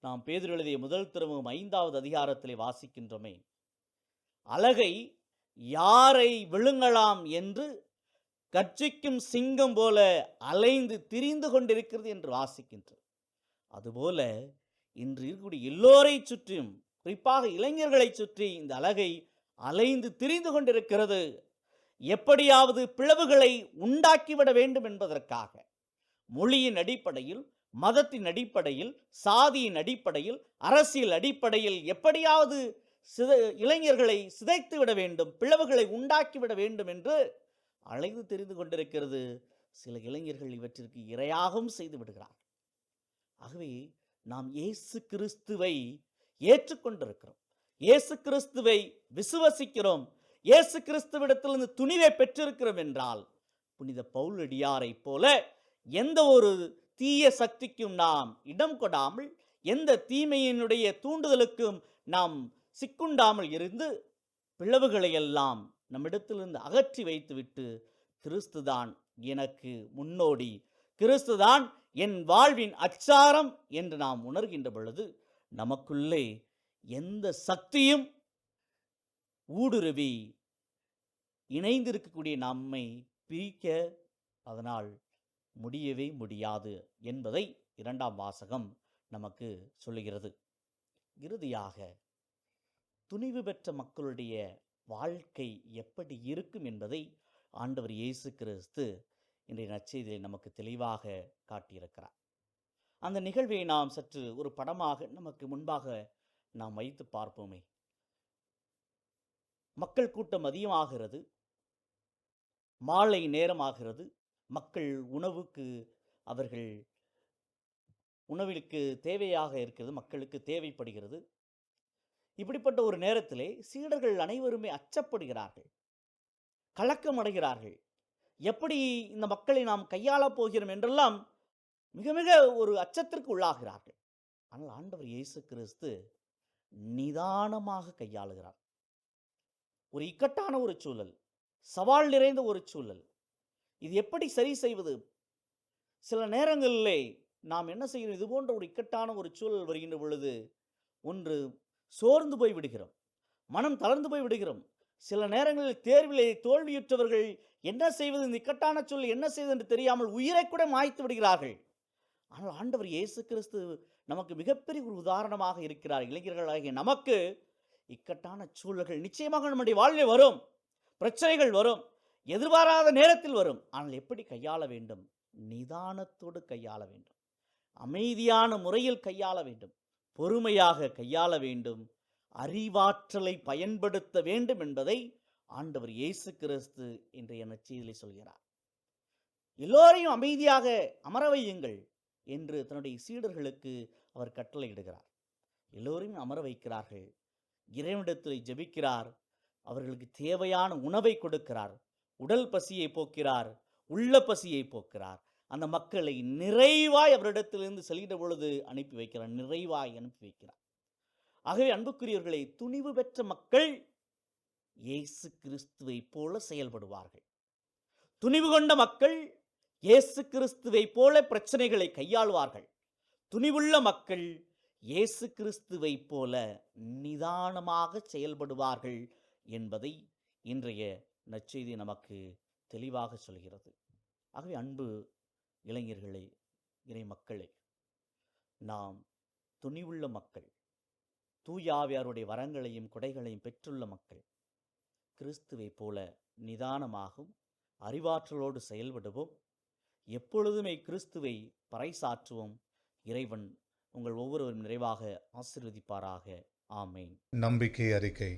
நாம் பேதுரு எழுதிய முதல் திருமுகம் 5வது அதிகாரத்திலே வாசிக்கின்றோமே, அலகை யாரை விழுங்கலாம் என்று கர்ஜிக்கும் சிங்கம் போல அலைந்து திரிந்து கொண்டிருக்கிறது என்று வாசிக்கின்றோம். அதுபோல இன்று இருக்கக்கூடிய எல்லோரை சுற்றியும், குறிப்பாக இளைஞர்களை சுற்றி இந்த அலகை அலைந்து திரிந்து கொண்டிருக்கிறது. எப்படியாவது பிளவுகளை உண்டாக்கிவிட வேண்டும் என்பதற்காக மொழியின் அடிப்படையில், மதத்தின் அடிப்படையில், சாதியின் அடிப்படையில், அரசியல் அடிப்படையில் எப்படியாவது இளைஞர்களை சிதைத்து விட வேண்டும், பிளவுகளை உண்டாக்கிவிட வேண்டும் என்று அலைந்து தெரிந்து கொண்டிருக்கிறது. சில இளைஞர்கள் இவற்றிற்கு இரையாகவும் செய்து விடுகிறார். ஆகவே நாம் இயேசு கிறிஸ்துவை ஏற்றுக்கொண்டிருக்கிறோம், இயேசு கிறிஸ்துவை விசுவசிக்கிறோம், இயேசு கிறிஸ்துவிடத்திலிருந்து துணிவை பெற்றிருக்கிறோம் என்றால், புனித பவுலடியாரை போல எந்த ஒரு தீய சக்திக்கும் நாம் இடம் கொடாமல், எந்த தீமையினுடைய தூண்டுதலுக்கும் நாம் சிக்குண்டாமல் இருந்து பிளவுகளையெல்லாம் நம்மிடத்திலிருந்து அகற்றி வைத்துவிட்டு கிறிஸ்துதான் எனக்கு முன்னோடி, கிறிஸ்துதான் என் வாழ்வின் அச்சாரம் என்று நாம் உணர்கின்ற பொழுது நமக்குள்ளே எந்த சக்தியும் ஊடுருவி இணைந்திருக்கக்கூடிய நம்மை பிரிக்க அதனால் முடியவே முடியாது என்பதை இரண்டாம் வாசகம் நமக்கு சொல்லுகிறது. இறுதியாக துணிவு பெற்ற மக்களுடைய வாழ்க்கை எப்படி இருக்கும் என்பதை ஆண்டவர் இயேசு கிறிஸ்து இன்றைய நற்செய்தியில் நமக்கு தெளிவாக காட்டியிருக்கிறார். அந்த நிகழ்வை நாம் சற்று ஒரு படமாக நமக்கு முன்பாக நாம் வைத்து பார்ப்போமே. மக்கள் கூட்டம் அதிகமாகிறது, மாலை நேரமாகிறது, மக்கள் உணவிற்கு தேவையாக இருக்கிறது, மக்களுக்கு தேவைப்படுகிறது. இப்படிப்பட்ட ஒரு நேரத்திலே சீடர்கள் அனைவருமே அச்சப்படுகிறார்கள், கலக்கம் அடைகிறார்கள். எப்படி இந்த மக்களை நாம் கையாளப் போகிறோம் என்றெல்லாம் மிக மிக ஒரு அச்சத்திற்கு உள்ளாகிறார்கள். ஆனால் ஆண்டவர் இயேசு கிறிஸ்து நிதானமாக கையாளுகிறார். ஒரு இக்கட்டான ஒரு சூழல், சவால் நிறைந்த ஒரு சூழல், இது எப்படி சரி செய்வது? சில நேரங்களிலே நாம் என்ன செய்கிறோம்? இது போன்ற ஒரு இக்கட்டான ஒரு சூழல் வருகின்ற பொழுது ஒன்று சோர்ந்து போய் விடுகிறோம், மனம் தளர்ந்து போய் விடுகிறோம். சில நேரங்களில் தேர்விலே தோல்வியுற்றவர்கள் என்ன செய்வது, இந்த இக்கட்டான சூழல் என்ன செய்வது என்று தெரியாமல் உயிரை கூட மாய்த்து விடுகிறார்கள். ஆனால் ஆண்டவர் இயேசு கிறிஸ்து நமக்கு மிகப்பெரிய ஒரு உதாரணமாக இருக்கிறார். இளைஞர்களாகிய நமக்கு இக்கட்டான சூழல்கள் நிச்சயமாக நம்முடைய வாழ்வில் வரும், பிரச்சனைகள் வரும், எதிர்பாராத நேரத்தில் வரும். ஆனால் எப்படி கையாள வேண்டும்? நிதானத்தோடு கையாள வேண்டும், அமைதியான முறையில் கையாள வேண்டும், பொறுமையாக கையாள வேண்டும், அறிவாற்றலை பயன்படுத்த வேண்டும் என்பதை ஆண்டவர் இயேசு கிறிஸ்து இன்றைய நற்செய்தியிலே சொல்கிறார். எல்லோரையும் அமைதியாக அமர வையுங்கள் என்று தன்னுடைய சீடர்களுக்கு அவர் கட்டளையிடுகிறார். எல்லோரையும் அமர வைக்கிறார்கள், இறைவனிடத்தில் ஜெபிக்கிறார், அவர்களுக்கு தேவையான உணவை கொடுக்கிறார், உடல் பசியை போக்கிறார், உள்ள பசியை போக்கிறார். அந்த மக்களை நிறைவாய் அவரிடத்திலிருந்து செல்கின்ற பொழுது அனுப்பி வைக்கிறார், நிறைவாய் அனுப்பி வைக்கிறார். ஆகவே அன்புக்குரியவர்களை, துணிவு பெற்ற மக்கள் இயேசு கிறிஸ்துவை போல செயல்படுவார்கள். துணிவு கொண்ட மக்கள் இயேசு கிறிஸ்துவை போல பிரச்சனைகளை கையாளுவார்கள். துணிவுள்ள மக்கள் இயேசு கிறிஸ்துவை போல நிதானமாக செயல்படுவார்கள் என்பதை இன்றைய நற்செய்தி நமக்கு தெளிவாக சொல்கிறது. ஆகவே அன்பு இளைஞர்களே, இறை மக்களே, நாம் துணிவுள்ள மக்கள், தூய ஆவியாருடைய வரங்களையும் கொடைகளையும் பெற்றுள்ள மக்கள், கிறிஸ்துவை போல நிதானமாகவும் அறிவாற்றலோடு செயல்படுவோம். எப்பொழுதுமே கிறிஸ்துவை பறைசாற்றுவோம். இறைவன் உங்கள் ஒவ்வொருவரும் நிறைவாக ஆசீர்வதிப்பாராக. ஆமேன். நம்பிக்கை அறிக்கை.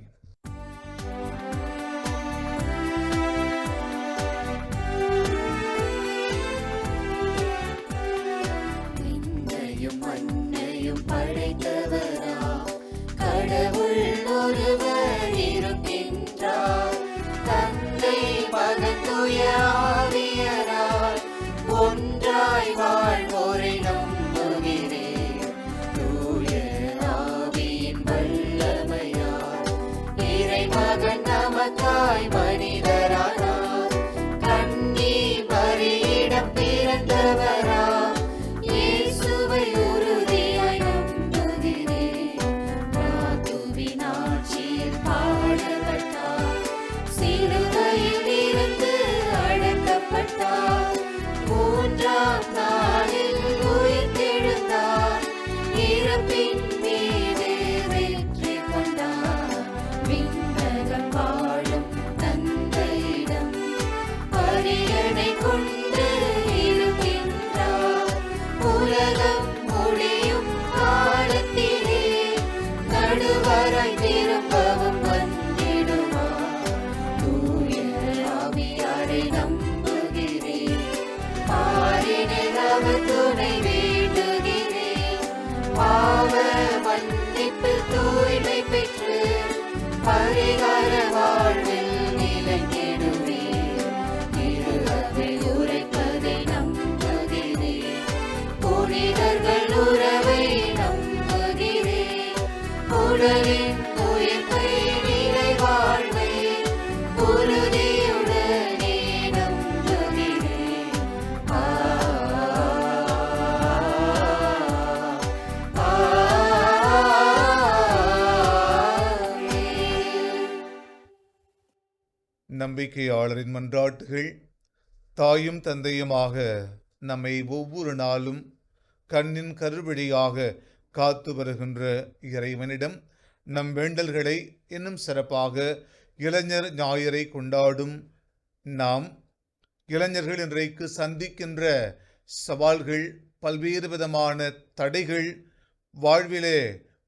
விண்ணையும் மண்ணையும் படைத்தவரா கடவுள் ஒருவர் இருக்கின்றார். தந்தை மகன் தூய ஆவியராய் ஒன்றாய் வாழ்வோரை நம்புகிறேன். தூய ஆவியின் வல்லமையால் இறைமகன் நமக்கு நம்பிக்கையாளரின் மன்றாட்டுகள் தாயும் தந்தையுமாக நம்மை ஒவ்வொரு நாளும் கண்ணின் கருவழியாக காத்து வருகின்ற இறைவனிடம் நம் வேண்டல்களை இன்னும் சிறப்பாக இளைஞர் ஞாயிறை கொண்டாடும் நாம் இளைஞர்கள் இன்றைக்கு சந்திக்கின்ற சவால்கள், பல்வேறு விதமான தடைகள், வாழ்விலே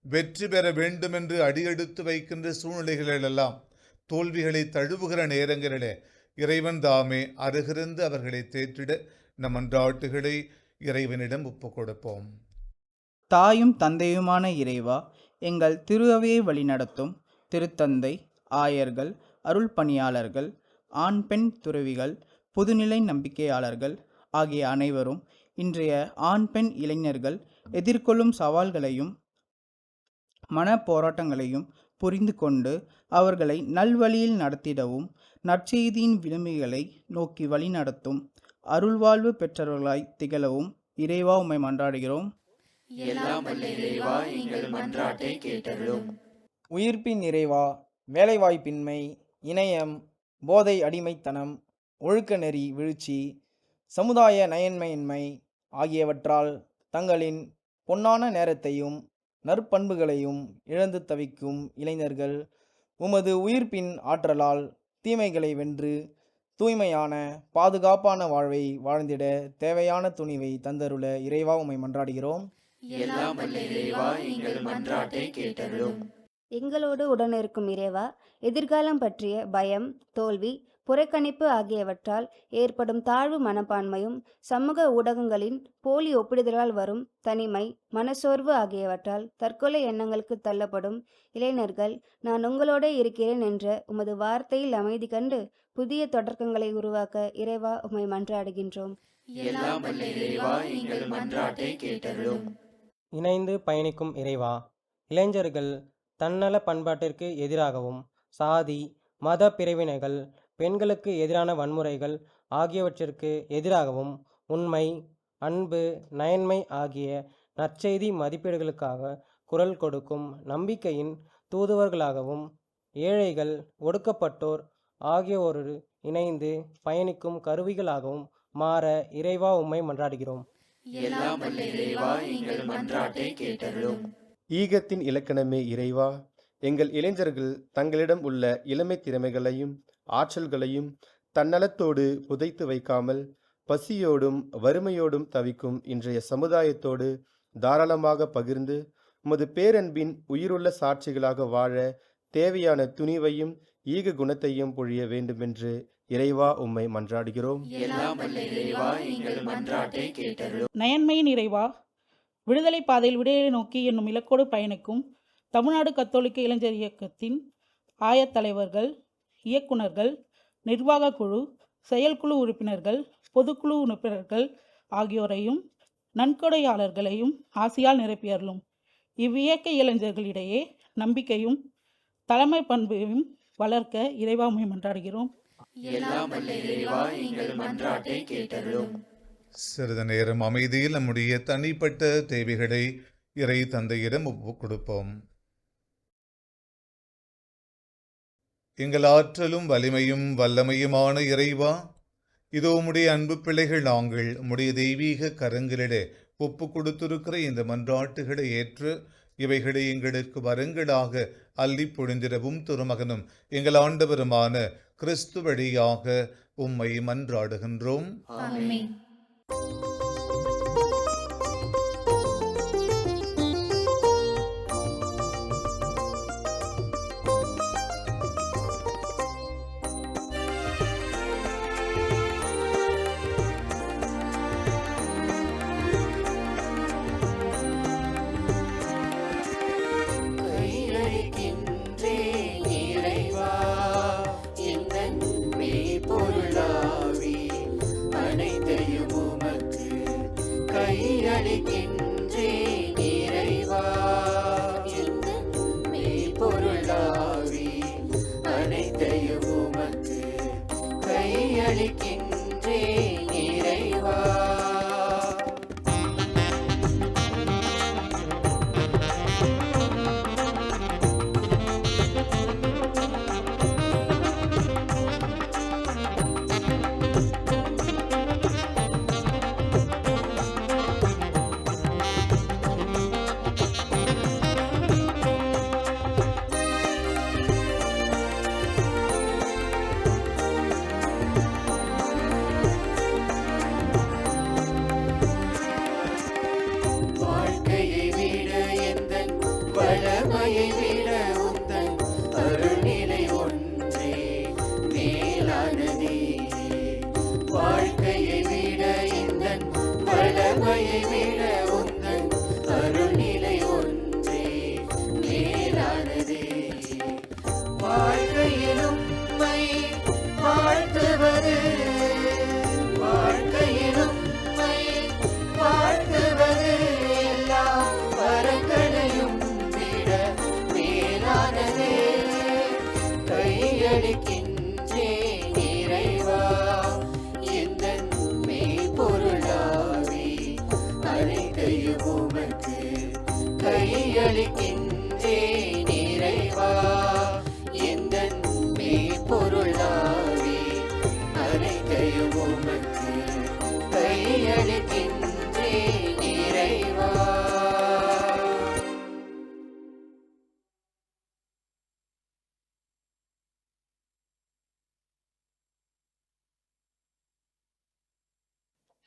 வெற்றி பெற வேண்டும் என்று அடியெடுத்து வைக்கின்ற சூழ்நிலைகளெல்லாம் தோல்விகளை தழுவுகிற நேரங்களிலே இறைவன் தாமே அருகிருந்து அவர்களை தேற்றிட நம் மன்றாட்டுகளை இறைவனிடம் ஒப்புக் கொடுப்போம். தாயும் தந்தையுமான இறைவா, எங்கள் திருஅவையை வழிநடத்தும் திருத்தந்தை, ஆயர்கள், அருள் பணியாளர்கள், ஆண் பெண் துறவிகள், புதுநிலை நம்பிக்கையாளர்கள் ஆகிய அனைவரும் இன்றைய ஆண் பெண் இளைஞர்கள் எதிர்கொள்ளும் சவால்களையும் மன போராட்டங்களையும் புரிந்து கொண்டு அவர்களை நல்வழியில் நடத்திடவும் நற்செய்தியின் விளிம்புகளை நோக்கி வழிநடத்தும் அருள்வாழ்வு பெற்றவர்களாய் திகழவும் இறைவா உம்மை மன்றாடுகிறோம். உயிர்ப்பின் இறைவா, வேலைவாய்ப்பின்மை, இணையம், போதை அடிமைத்தனம், ஒழுக்க நெறி வீழ்ச்சி, சமுதாய நயன்மையின்மை ஆகியவற்றால் தங்களின் பொன்னான நேரத்தையும் நற்பண்புகளையும் இழந்து தவிக்கும் இளைஞர்கள் உமது உயிர்ப்பின் ஆற்றலால் தீமைகளை வென்று தூய்மையான பாதுகாப்பான வாழ்வை வாழ்ந்திட தேவையான துணிவை தந்தருள இறைவா உம்மை மன்றாடுகிறோம். எங்களோடு உடனிருக்கும் இறைவா, எதிர்காலம் பற்றிய பயம், தோல்வி, புறக்கணிப்பு ஆகியவற்றால் ஏற்படும் தாழ்வு மனப்பான்மையும் சமூக ஊடகங்களின் போலி ஒப்பிடுதலால் வரும் தனிமை, மனசோர்வு ஆகியவற்றால் தற்கொலை எண்ணங்களுக்கு தள்ளப்படும் இளைஞர்கள் நான் உங்களோட இருக்கிறேன் என்ற உமது வார்த்தையில் அமைதி கண்டு புதிய தொடக்கங்களை உருவாக்க இறைவா உம்மை மன்றாடுகின்றோம். இணைந்து பயணிக்கும் இறைவா, இளைஞர்கள் தன்னல பண்பாட்டிற்கு எதிராகவும் சாதி, மத பிரிவினைகள், பெண்களுக்கு எதிரான வன்முறைகள் ஆகியவற்றிற்கு எதிராகவும் உண்மை, அன்பு, நயன்மை ஆகிய நற்செய்தி மதிப்பீடுகளுக்காக குரல் கொடுக்கும் நம்பிக்கையின் தூதுவர்களாகவும் ஏழைகள், ஒடுக்கப்பட்டோர் ஆகியோரோடு இணைந்து பயணிக்கும் கருவிகளாகவும் மாற இறைவா உம்மை மன்றாடுகிறோம். ஈகத்தின் இலக்கணமே இறைவா, எங்கள் இளைஞர்கள் தங்களிடம் உள்ள இளமை திறமைகளையும் ஆற்றல்களையும் தன்னலத்தோடு புதைத்து வைக்காமல் பசியோடும் வறுமையோடும் தவிக்கும் இன்றைய சமுதாயத்தோடு தாராளமாக பகிர்ந்து உமது பேரன்பின் உயிருள்ள சாட்சிகளாக வாழ தேவையான துணிவையும் ஈக குணத்தையும் பொழிய வேண்டுமென்று இறைவா உம்மை மன்றாடுகிறோம். நயன்மையின் இறைவா, விடுதலை பாதையில் விடுதலை நோக்கி என்னும் இலக்கோடு பயணிக்கும் தமிழ்நாடு கத்தோலிக்க இளைஞர் இயக்கத்தின் ஆயத்தலைவர்கள், இயக்குநர்கள், நிர்வாக குழு, செயற்குழு உறுப்பினர்கள், பொதுக்குழு உறுப்பினர்கள் ஆகியோரையும் நன்கொடையாளர்களையும் ஆசியால் நிரப்பியருளும். இவ்வியக்க இளைஞர்களிடையே நம்பிக்கையும் தலைமை பண்பையும் வளர்க்க இறைவா உம்மை மன்றாடுகிறோம். சிறிது நேரம் அமைதியில் நம்முடைய தனிப்பட்ட தேவைகளை இறை தந்தையிடம் ஒப்புக் கொடுப்போம். எங்கள் ஆற்றலும் வலிமையும் வல்லமையுமான இறைவா, இதோ உம்முடைய அன்பு பிள்ளைகள் நாங்கள் உம்முடைய தெய்வீக கரங்களிலே ஒப்பு கொடுத்திருக்கிற இந்த மன்றாட்டுகளை ஏற்று இவைகளை எங்களுக்கு வரங்களாக அள்ளி பொழிந்திடவும் திருமகனும் எங்கள் ஆண்டவருமான கிறிஸ்து வழியாக உம்மை மன்றாடுகின்றோம். ஆமென்.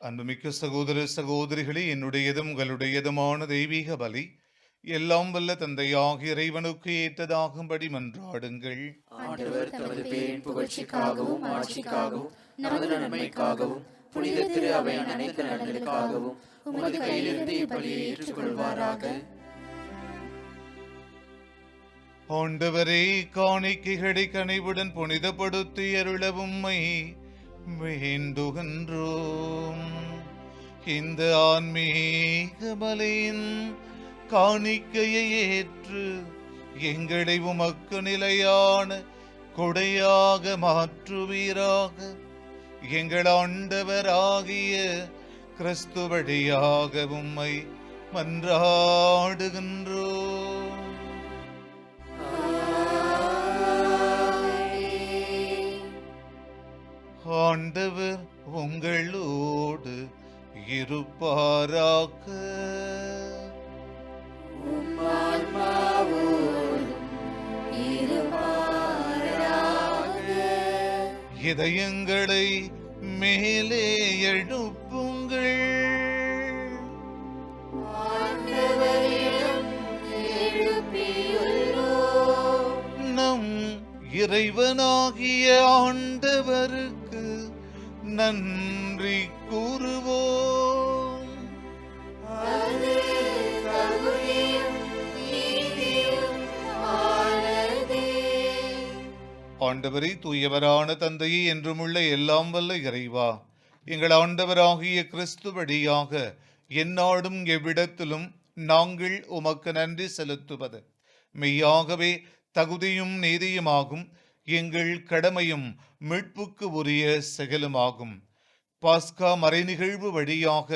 அன்புமிக்க சகோதர சகோதரிகளே, என்னுடையதும் உங்களுடையதுமான தெய்வீக பலி எல்லாம் வல்ல தந்தையாகிய இறைவனுக்கு ஏற்றதாகும்படி மன்றாடுங்கள். ஆண்டவர் தமது பேரின் புகழ்ச்சிக்காகவும் ஆட்சிக்காகவும் நமது நன்மைக்காகவும் புனித திரு அவையின் அனைத்து நலன்களுக்காகவும் உமது கையிலிருந்து இப்பலியை ஏற்றுக்கொள்வாராக. ஆண்டவரே, காணிக்கைகளை கனிவுடன் புனிதப்படுத்தி அருளவும்மை வேண்டுகின்றோம். இந்த ஆன்மீக பலியின் காணிக்கையை ஏற்று எங்களை உமக்கு நிலையான கொடையாக மாற்றுவீராக. எங்கள் ஆண்டவராகிய கிறிஸ்து வழியாக உம்மை மன்றாடுகின்றோம். ஆண்டவர் உங்களோடு இருப்பாராக. இதயங்களை மேலே எழுப்புங்கள். நம் இறைவனாகிய ஆண்டவருக்கு நன்றி கூறுவோம். ஆண்டவரே, தூயவரான தந்தையே, என்றுமுள்ள எல்லாம் வல்ல இறைவா, எங்கள் ஆண்டவராகிய கிறிஸ்து வழியாக எந்நாடும் எவ்விடத்திலும் நாங்கள் உமக்கு நன்றி செலுத்துவது மெய்யாகவே தகுதியும் நீதியுமாகும். எங்கள் கடமையும் மீட்புக்கு உரிய செயலுமாகும். பாஸ்கா மறைநிகழ்வு வழியாக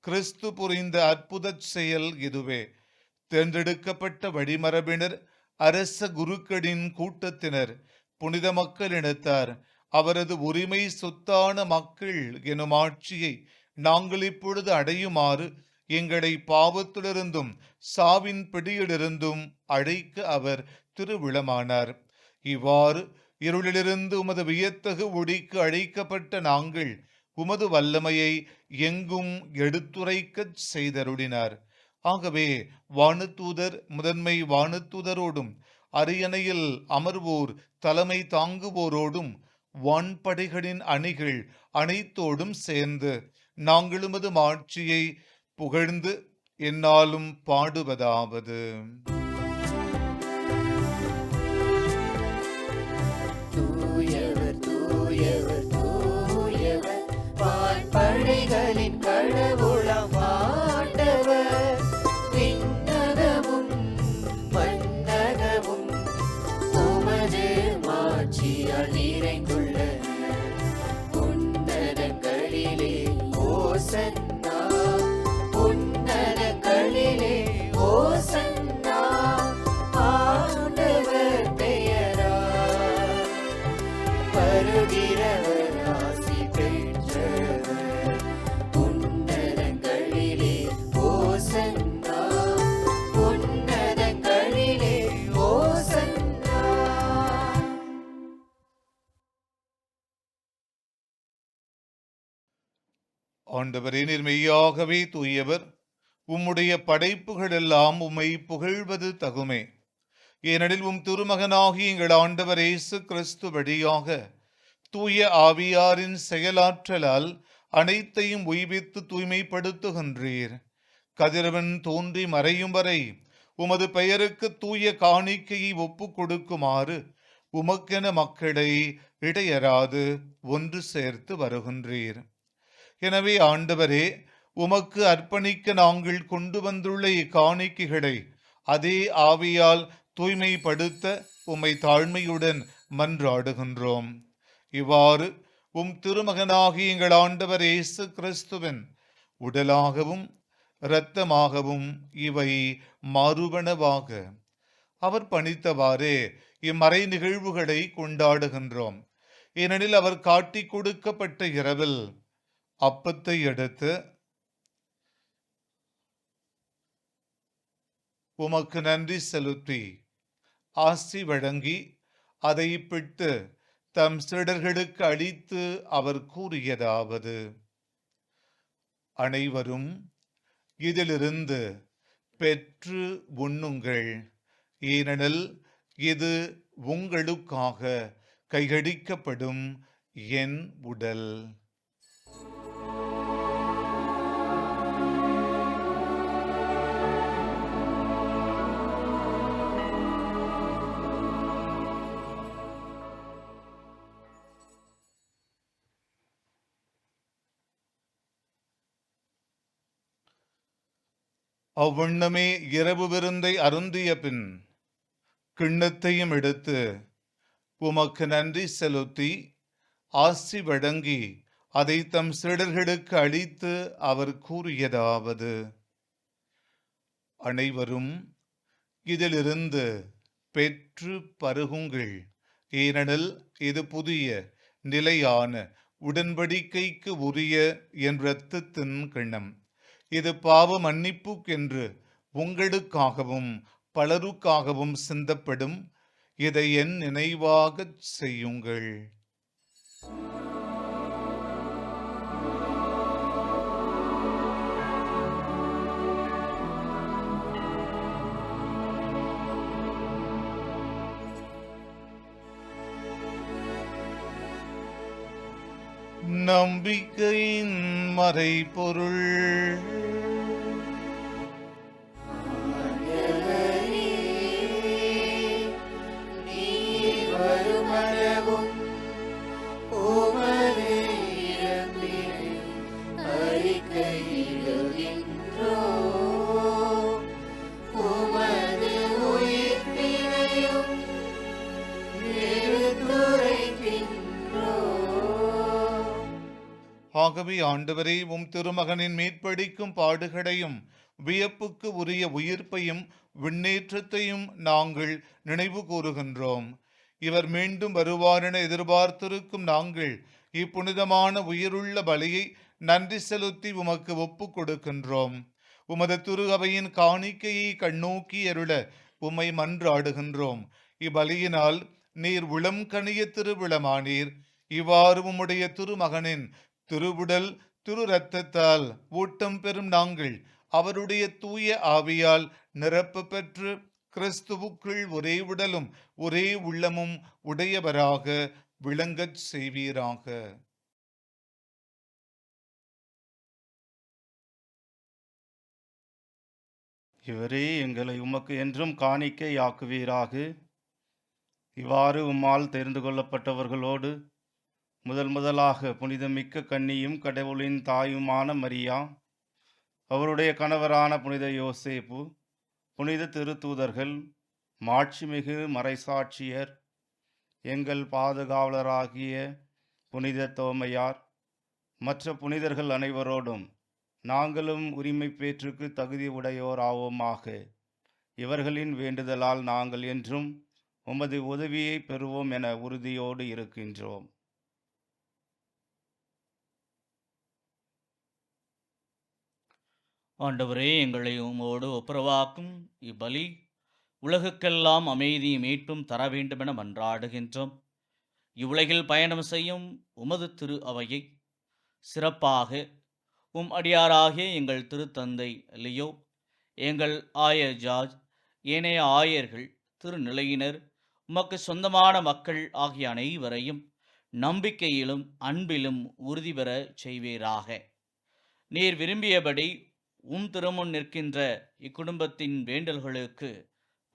கிறிஸ்து புரிந்த அற்புத செயல் இதுவே. தேர்ந்தெடுக்கப்பட்ட வழிமரபினர், அரச குருக்களின் கூட்டத்தினர், புனித மக்களினத்தார், அவரது உரிமை சொத்தான மக்கள் எனும் ஆட்சியை நாங்கள் இப்பொழுது அடையுமாறு எங்களை பாவத்திலிருந்தும் சாவின் பிடியிலிருந்தும் அழைக்க அவர் திருவிழமானார். இவ்வாறு இருளிலிருந்து உமது வியத்தகு ஒளிக்கு அழைக்கப்பட்ட நாங்கள் உமது வல்லமையை எங்கும் எடுத்துரைக்கச் செய்தருளினார். ஆகவே வானதூதர் முதன்மை வானதூதரோடும் அரியணையில் அமர்வோர் தலைமை தாங்குவோரோடும் வான்படைகளின் அணிகள் அனைத்தோடும் சேர்ந்து நாங்கள் உமது மாட்சியை புகழ்ந்து எந்நாளும் பாடுவதாவது: தூயவர் தூயவர் தூயவர், வான்படைகளின் கடவுளாம் ஆண்டவர். விண்ணகமும் மண்ணகமும் உமது மாட்சியால் நிறைந்துள்ளன. உன்னதங்களிலே ஓசன்னா, உன்னதங்களிலே ஓசன்னா. ஆண்டவர் பெயரால் வருகிறவர் ஆசி பெற்றவர். உன்னதங்களிலே ஓசன்னா, உன்னதங்களிலே ஓசன்னா. ஆண்டவரே, நீர் மெய்யாகவே தூயவர். உம்முடைய படைப்புகள் எல்லாம் உம்மை புகழ்வது தகுமே. ஏனெனில் உம் திருமகனாகி எங்கள் ஆண்டவர் இயேசு கிறிஸ்து வழியாக தூய ஆவியாரின் செயலாற்றலால் அனைத்தையும் உய்வித்து தூய்மைப்படுத்துகின்றீர். கதிரவன் தோன்றி மறையும் வரை உமது பெயருக்கு தூய காணிக்கையை ஒப்பு கொடுக்குமாறு உமக்கென மக்களை இடையராது ஒன்று சேர்த்து வருகின்றீர். எனவே ஆண்டவரே, உமக்கு அர்ப்பணிக்க நாங்கள் கொண்டு வந்துள்ள இக்காணிக்கைகளை அதே ஆவியால் தூய்மைப்படுத்த உம்மை தாழ்மையுடன் மன்றாடுகின்றோம். இவ்வாறு உம் திருமகனாகி எங்கள் ஆண்டவர் இயேசு கிறிஸ்துவின் உடலாகவும் இரத்தமாகவும் இவை மாறுபனவாக. அவர் பணித்தவாறே இம்மறை நிகழ்வுகளை கொண்டாடுகின்றோம். ஏனெனில் அவர் காட்டிக் கொடுக்கப்பட்ட இரவில் அப்பத்தை எடுத்து உமக்கு நன்றி செலுத்தி ஆசி வழங்கி அதை பிட்டு தம் சீடர்களுக்கு அளித்து அவர் கூறியதாவது: அனைவரும் இதிலிருந்து பெற்று உண்ணுங்கள், ஏனெனில் இது உங்களுக்காக கைகடிக்கப்படும் என் உடல். அவ்வண்ணமே இரவு விருந்தை அருந்திய பின் கிண்ணத்தையும் எடுத்து உமக்கு நன்றி செலுத்தி ஆசி வழங்கி அதை தம் சீடர்களுக்கு அளித்து அவர் கூறியதாவது: அனைவரும் இதிலிருந்து பெற்று பருகுங்கள், ஏனெனில் இது புதிய நிலையான உடன்படிக்கைக்கு உரிய என் இரத்தத்தின் கிண்ணம். இது பாவ மன்னிப்புக்கென்று உங்களுக்காகவும் பலருக்காகவும் சிந்தப்படும். இதை என் நினைவாகச் செய்யுங்கள். நம்பிக்கையின் மறைபொருள். ஆகவே ஆண்டவரே, உம் திருமகனின் மீட்பளிக்கும் பாடுகளையும் வியப்புக்கு உரிய உயிர்ப்பையும் விண்ணேற்றத்தையும் நாங்கள் நினைவு கூறுகின்றோம். இவர் மீண்டும் வருவாரென எதிர்பார்த்திருக்கும் நாங்கள் இப்புனிதமான உயிருள்ள பலியை நன்றி செலுத்தி உமக்கு ஒப்பு கொடுக்கின்றோம். உமது திரு அவையின் காணிக்கையை கண்ணோக்கி அருள உம்மை மன்றாடுகின்றோம். இப்பலியினால் நீர் உளம் கனிய திருவிழமானீர். இவ்வாறு உம்முடைய திருமகனின் திருவுடல் திரு இரத்தத்தால் ஊட்டம் பெறும் நாங்கள் அவருடைய தூய ஆவியால் நிரப்ப பெற்று கிறிஸ்துவுக்குள் ஒரே உடலும் ஒரே உள்ளமும் உடையவராக விளங்கச் செய்வீராக. இவரே எங்களை உமக்கு என்றும் காணிக்கையாக்குவீராக. இவ்வாறு உம்மால் தெரிந்து கொள்ளப்பட்டவர்களோடு முதலாக புனிதமிக்க கன்னியும் கடவுளின் தாயுமான மரியா, அவருடைய கணவரான புனித யோசேப்பு, புனித திருத்தூதர்கள், மாட்சிமிகு மறைசாட்சியர், எங்கள் பாதுகாவலராகிய புனித தோமையார், மற்ற புனிதர்கள் அனைவரோடும் நாங்களும் உரிமை பேற்றுக்கு தகுதி உடையோர் ஆவோமாக. இவர்களின் வேண்டுதலால் நாங்கள் என்றும் உமது உதவியை பெறுவோம் என உறுதியோடு இருக்கின்றோம். ஆண்டவரே, எங்களை உமோடு ஒப்புரவாக்கும் இப்பலி உலகுக்கெல்லாம் அமைதி மீட்பும் தர வேண்டுமென மன்றாடுகின்றோம். இவ்வுலகில் பயணம் செய்யும் உமது திரு அவையை சிறப்பாக உம் அடியாராகிய எங்கள் திருத்தந்தை லியோ, எங்கள் ஆயர் ஜார்ஜ், ஏனைய ஆயர்கள், திருநிலையினர், உமக்கு சொந்தமான மக்கள் ஆகிய அனைவரையும் நம்பிக்கையிலும் அன்பிலும் உறுதி பெற செய்வீராக. நீர் விரும்பியபடி உம் திருமுன் நிற்கின்ற இக்குடும்பத்தின் வேண்டல்களுக்கு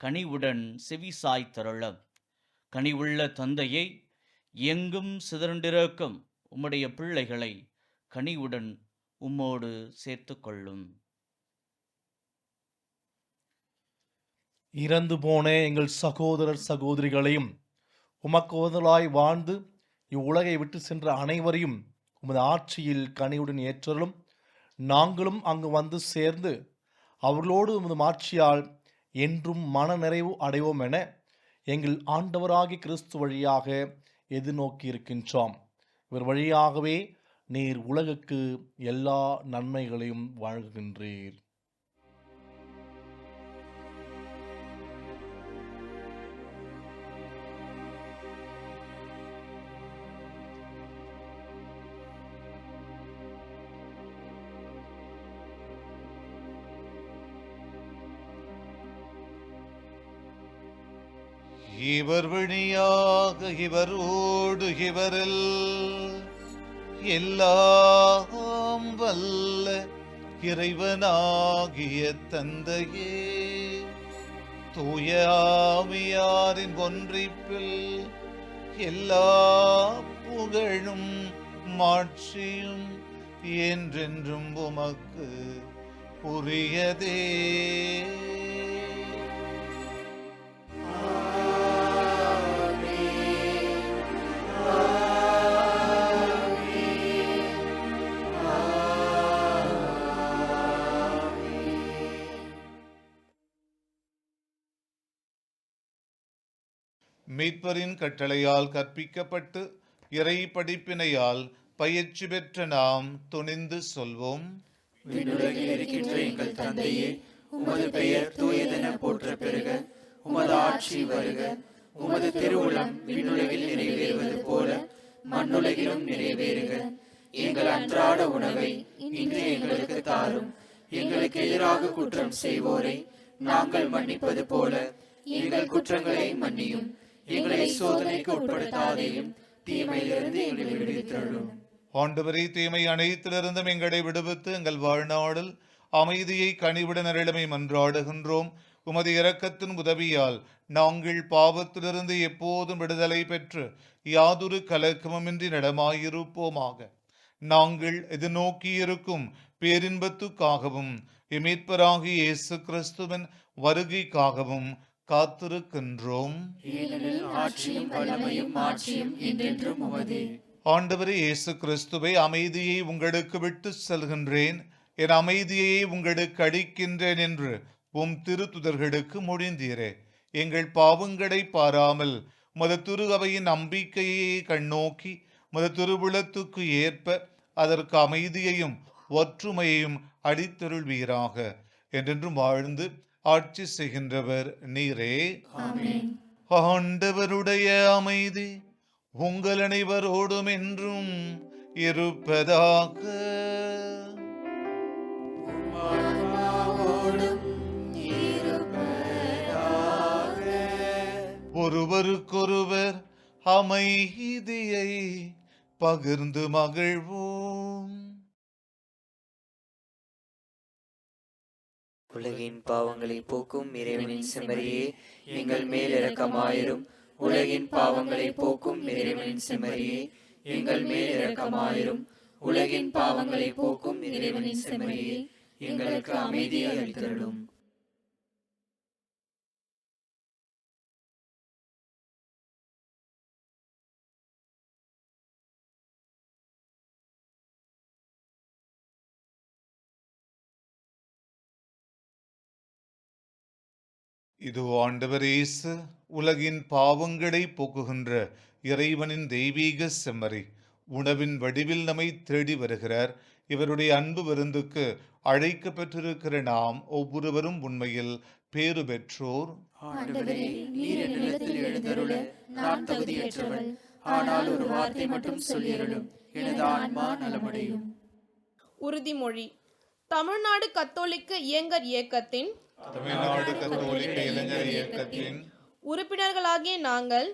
கனிவுடன் செவி சாய்த்தருளும். கனிவுள்ள தந்தையை, எங்கும் சிதறண்டிருக்கும் உம்முடைய பிள்ளைகளை கனிவுடன் உம்மோடு சேர்த்து கொள்ளும். இறந்து போன எங்கள் சகோதரர் சகோதரிகளையும் உமக்கு உதலாய் வாழ்ந்து இவ்வுலகை விட்டு சென்ற அனைவரையும் உமது ஆட்சியில் கனிவுடன் ஏற்றலும். நாங்களும் அங்கு வந்து சேர்ந்து அவர்களோடு உமது மாட்சியால் என்றும் மன நிறைவு அடைவோம் என எங்கள் ஆண்டவராகிய கிறிஸ்து வழியாக எதிர்நோக்கி இருக்கின்றோம். இவர் வழியாகவே நீர் உலகுக்கு எல்லா நன்மைகளையும் வழங்குகின்றீர். இவர் வழியாக இவரோடு இவரில் எல்லாம் வல்ல இறைவனாகிய தந்தையே, தூய ஆவியாரின் ஒன்றிப்பில் எல்லா புகழும் மாட்சியும் என்றென்றும் உமக்கு உரியதே. மீட்பரின் கட்டளையால் கற்பிக்கப்பட்டு இறை படிப்பினையால் பயிற்சி பெற்ற நாம் துணிந்து சொல்வோம். விண்ணுலகில் இருக்கின்ற எங்கள் தந்தையே, உமது பெயர் தூயதென போற்ற பெறுக. உமது ஆட்சி வருக. உமது திருவுளம் விண்ணுலகில் நிறைவேறுவது போல மண்ணுலகிலும் நிறைவேறுக. எங்கள் அன்றாட உணவை இன்று எங்களுக்கு தாரும். எங்களுக்கு எதிராக குற்றம் செய்வோரை நாங்கள் மன்னிப்பது போல எங்கள் குற்றங்களை மன்னியும். எங்களை சோதனைக்கு உட்படுத்தாதேயும், தீமையிலிருந்து எங்களை விடுவித்தருளும். ஆண்டவரே, தீமை அனைத்திலிருந்தும் எங்களை விடுவித்து எங்கள் வாழ்நாளில் அமைதியை கனிவுடன் அருளமை மன்றாடுகின்றோம். உமது இரக்கத்தின் உதவியால் நாங்கள் பாவத்திலிருந்து எப்போதும் விடுதலை பெற்று யாதொரு கலக்கமுமின்றி நடமாயிருப்போமாக. நாங்கள் எதிர்நோக்கியிருக்கும் பேரின்பத்துக்காகவும் மீட்பராகிய இயேசு கிறிஸ்துவின் வருகைக்காகவும் காத்திருக்கின்றோம். ஆண்டவரே இயேசு கிறிஸ்துவை, அமைதியை உங்களுக்கு விட்டு செல்கின்றேன், என் அமைதியை உங்களுக்கு அளிக்கின்றேன் என்று உம் திருத்துதர்களுக்கு மொழிந்தீரே. எங்கள் பாவங்களை பாராமல் உமது திரு அவையின் நம்பிக்கையை கண்ணோக்கி உமது திருவுளத்துக்கு ஏற்ப அதற்கு அமைதியையும் ஒற்றுமையையும் அளித்தருள்வீராக. என்றென்றும் வாழ்ந்து ஆட்சி செய்கின்றவர் நீரே. ஆண்டவருடைய அமைதி உங்கள் அனைவரோடும் என்றும் இருப்பதாக. ஒருவருக்கொருவர் அமைதியை பகிர்ந்து மகிழ்வோம். உலகின் பாவங்களை போக்கும் இறைவனின் செம்மறியே, எங்கள் மேல் இரக்கமாயிரும். உலகின் பாவங்களை போக்கும் இறைவனின் செம்மறியே, எங்கள் மேல் இரக்கமாயிரும். உலகின் பாவங்களை போக்கும் இறைவனின் செம்மறியே, எங்களுக்கு அமைதியை அளித்தருளும். இது ஆண்டவர் இயேசு, உலகின் பாவங்களை போக்குகின்ற இறைவனின் தெய்வீக செம்மறி. உணவின் வடிவில் நம்மை தேடி வருகிறார். இவருடைய அன்பு விருந்துக்கு அழைக்க பெற்றிருக்கிற நாம் ஒவ்வொருவரும் உண்மையில் பேறு பெற்றோர். ஆண்டவரே, நீர் என் நிலத்தில் எழுந்தருள நான் தகுதியற்றவள். ஆனால் ஒரு வார்த்தை மட்டும் சொல்லியருளும், எனது ஆன்மா நலமடையும். உறுதிமொழி. தமிழ்நாடு கத்தோலிக்க இயங்கர் இயக்கத்தின் உறுப்பினர்களாகிய நாங்கள்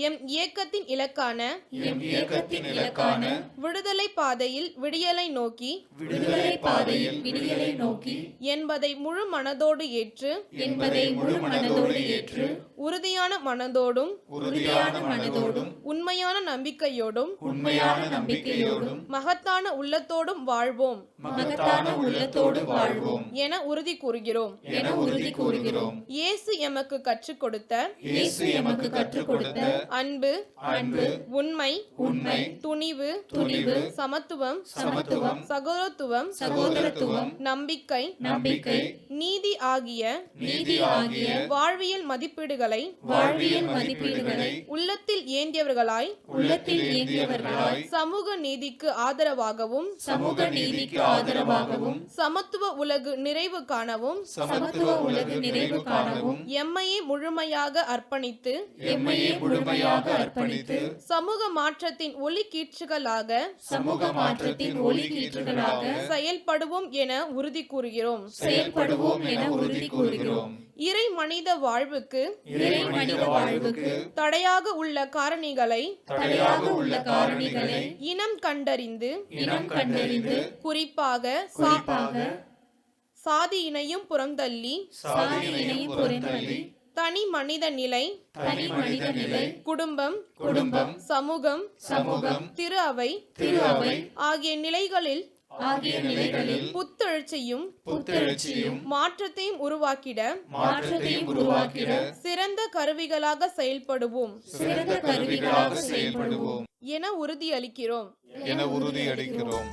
எம் இயக்கத்தின் இலக்கான விடுதலை பாதையில் விடியலை நோக்கி என்பதை முழு மனதோடு ஏற்று உறுதியான மனதோடும் உண்மையான நம்பிக்கையோடும் மகத்தான உள்ளத்தோடும் வாழ்வோம் என உறுதி கூறுகிறோம். இயேசு எமக்கு கற்றுக் கொடுத்த அன்பு, உண்மை, துணிவு, சமத்துவம், சகோதரத்துவம், நம்பிக்கை, நீதி ஆகிய வாழ்வியல் மதிப்பீடுகளை உள்ளத்தில் ஏந்தியவர்களாய் சமூக நீதிக்கு ஆதரவாகவும் சமத்துவ உலகு நிறைவு காணவும் எம்மையே முழுமையாக அர்ப்பணித்து சமூக மாற்றத்தின் ஒளி கீற்றுகளாக செயல்படுவோம் என உறுதி கூறுகிறோம். இறை மனித வாழ்வுக்கு தடையாக உள்ள காரணிகளை இனம் கண்டறிந்து குறிப்பாக சாதியினையும் புறந்தள்ளி தனி மனித நிலை குடும்பம் சமூகம் திரு அவை ஆகிய நிலைகளில் புத்தெழுச்சியும் மாற்றத்தையும் உருவாக்கிட சிறந்த கருவிகளாக செயல்படுவோம் என உறுதியளிக்கிறோம்.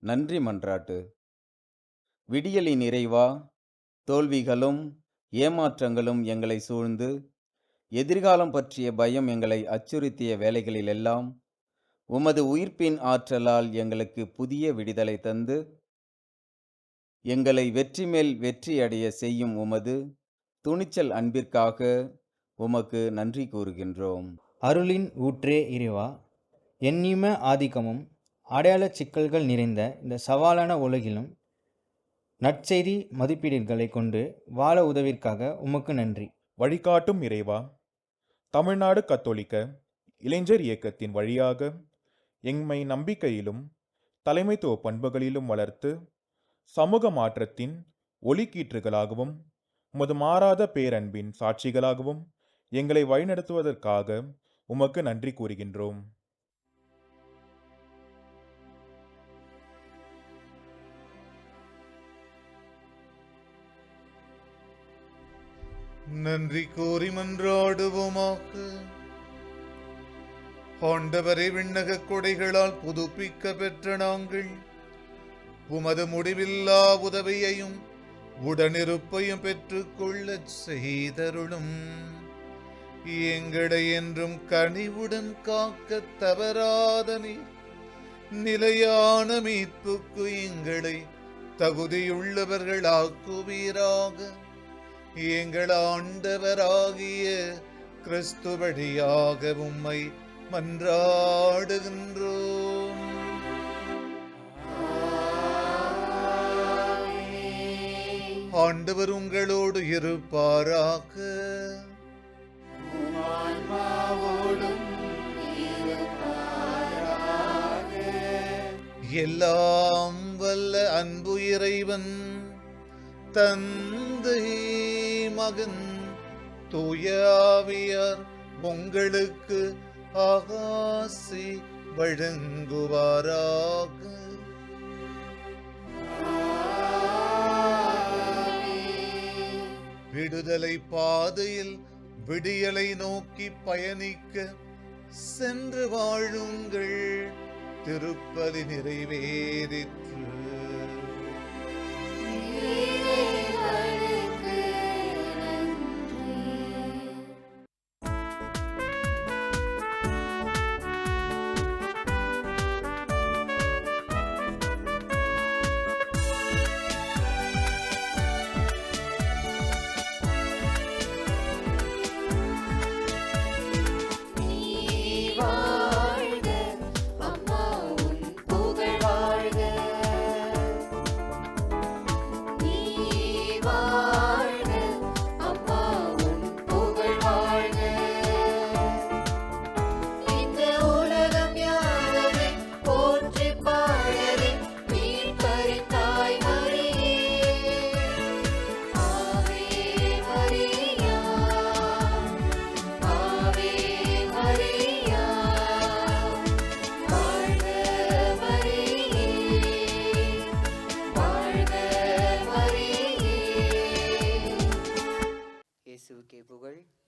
நன்றி மன்றாட்டு. விடியலின் இறைவா, தோல்விகளும் ஏமாற்றங்களும் எங்களை சூழ்ந்து எதிர்காலம் பற்றிய பயம் எங்களை அச்சுறுத்திய வேளைகளிலெல்லாம் உமது உயிர்ப்பின் ஆற்றலால் எங்களுக்கு புதிய விடுதலை தந்து எங்களை வெற்றி மேல் வெற்றி அடைய செய்யும் உமது துணிச்சல் அன்பிற்காக உமக்கு நன்றி கூறுகின்றோம். அருளின் ஊற்றே இறைவா, எண்ணிம ஆதிக்கமும் அடையாள சிக்கல்கள் நிறைந்த இந்த சவாலான உலகிலும் நற்செய்தி மதிப்பீடுகளை கொண்டு வாழ உதவிற்காக உமக்கு நன்றி. வழிகாட்டும் இறைவா, தமிழ்நாடு கத்தோலிக்க இளைஞர் இயக்கத்தின் வழியாக எம்மை நம்பிக்கையிலும் தலைமைத்துவ பண்புகளிலும் வளர்த்து சமூக மாற்றத்தின் ஒளிக்கீற்றுகளாகவும் உமது மாறாத பேரன்பின் சாட்சிகளாகவும் எங்களை வழிநடத்துவதற்காக உமக்கு நன்றி கூறுகின்றோம். நன்றி கூறி மன்றாடுவோமாக. ஆண்டவரே, விண்ணக கொடைகளால் புதுப்பிக்க பெற்ற நாங்கள் உமது முடிவில்லா உதவியையும் உடனிருப்பையும் பெற்றுக்கொள்ள செய்தருளும். எங்களை என்றும் கனிவுடன் காக்க தவறாத நீர் நிலையான மீட்புக்கு எங்களை தகுதியுள்ளவர்களாக்குவீராக. எங்கள் ஆண்டவராகிய கிறிஸ்து வழியாக உம்மை மன்றாடுகின்றோம். ஆண்டவர் உங்களோடு இருப்பாராக. எல்லாம் வல்ல அன்பு இறைவன் தந்தை, மகன், தூய ஆவியார் உங்களுக்கு ஆசி வழங்குவாராக. விடுதலை பாதையில் விடியலை நோக்கி பயணிக்க சென்று வாழுங்கள். திருப்பலி நிறைவேறிற்று.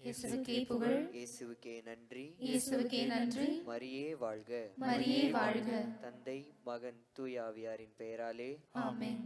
இயேசுவுக்கே புகழ், இயேசுவுக்கே நன்றி, இயேசுவுக்கே நன்றி. மரியே வாழ்க, மரியே வாழ்க. தந்தை, மகன், தூய ஆவியாரின் பெயராலே ஆமென்.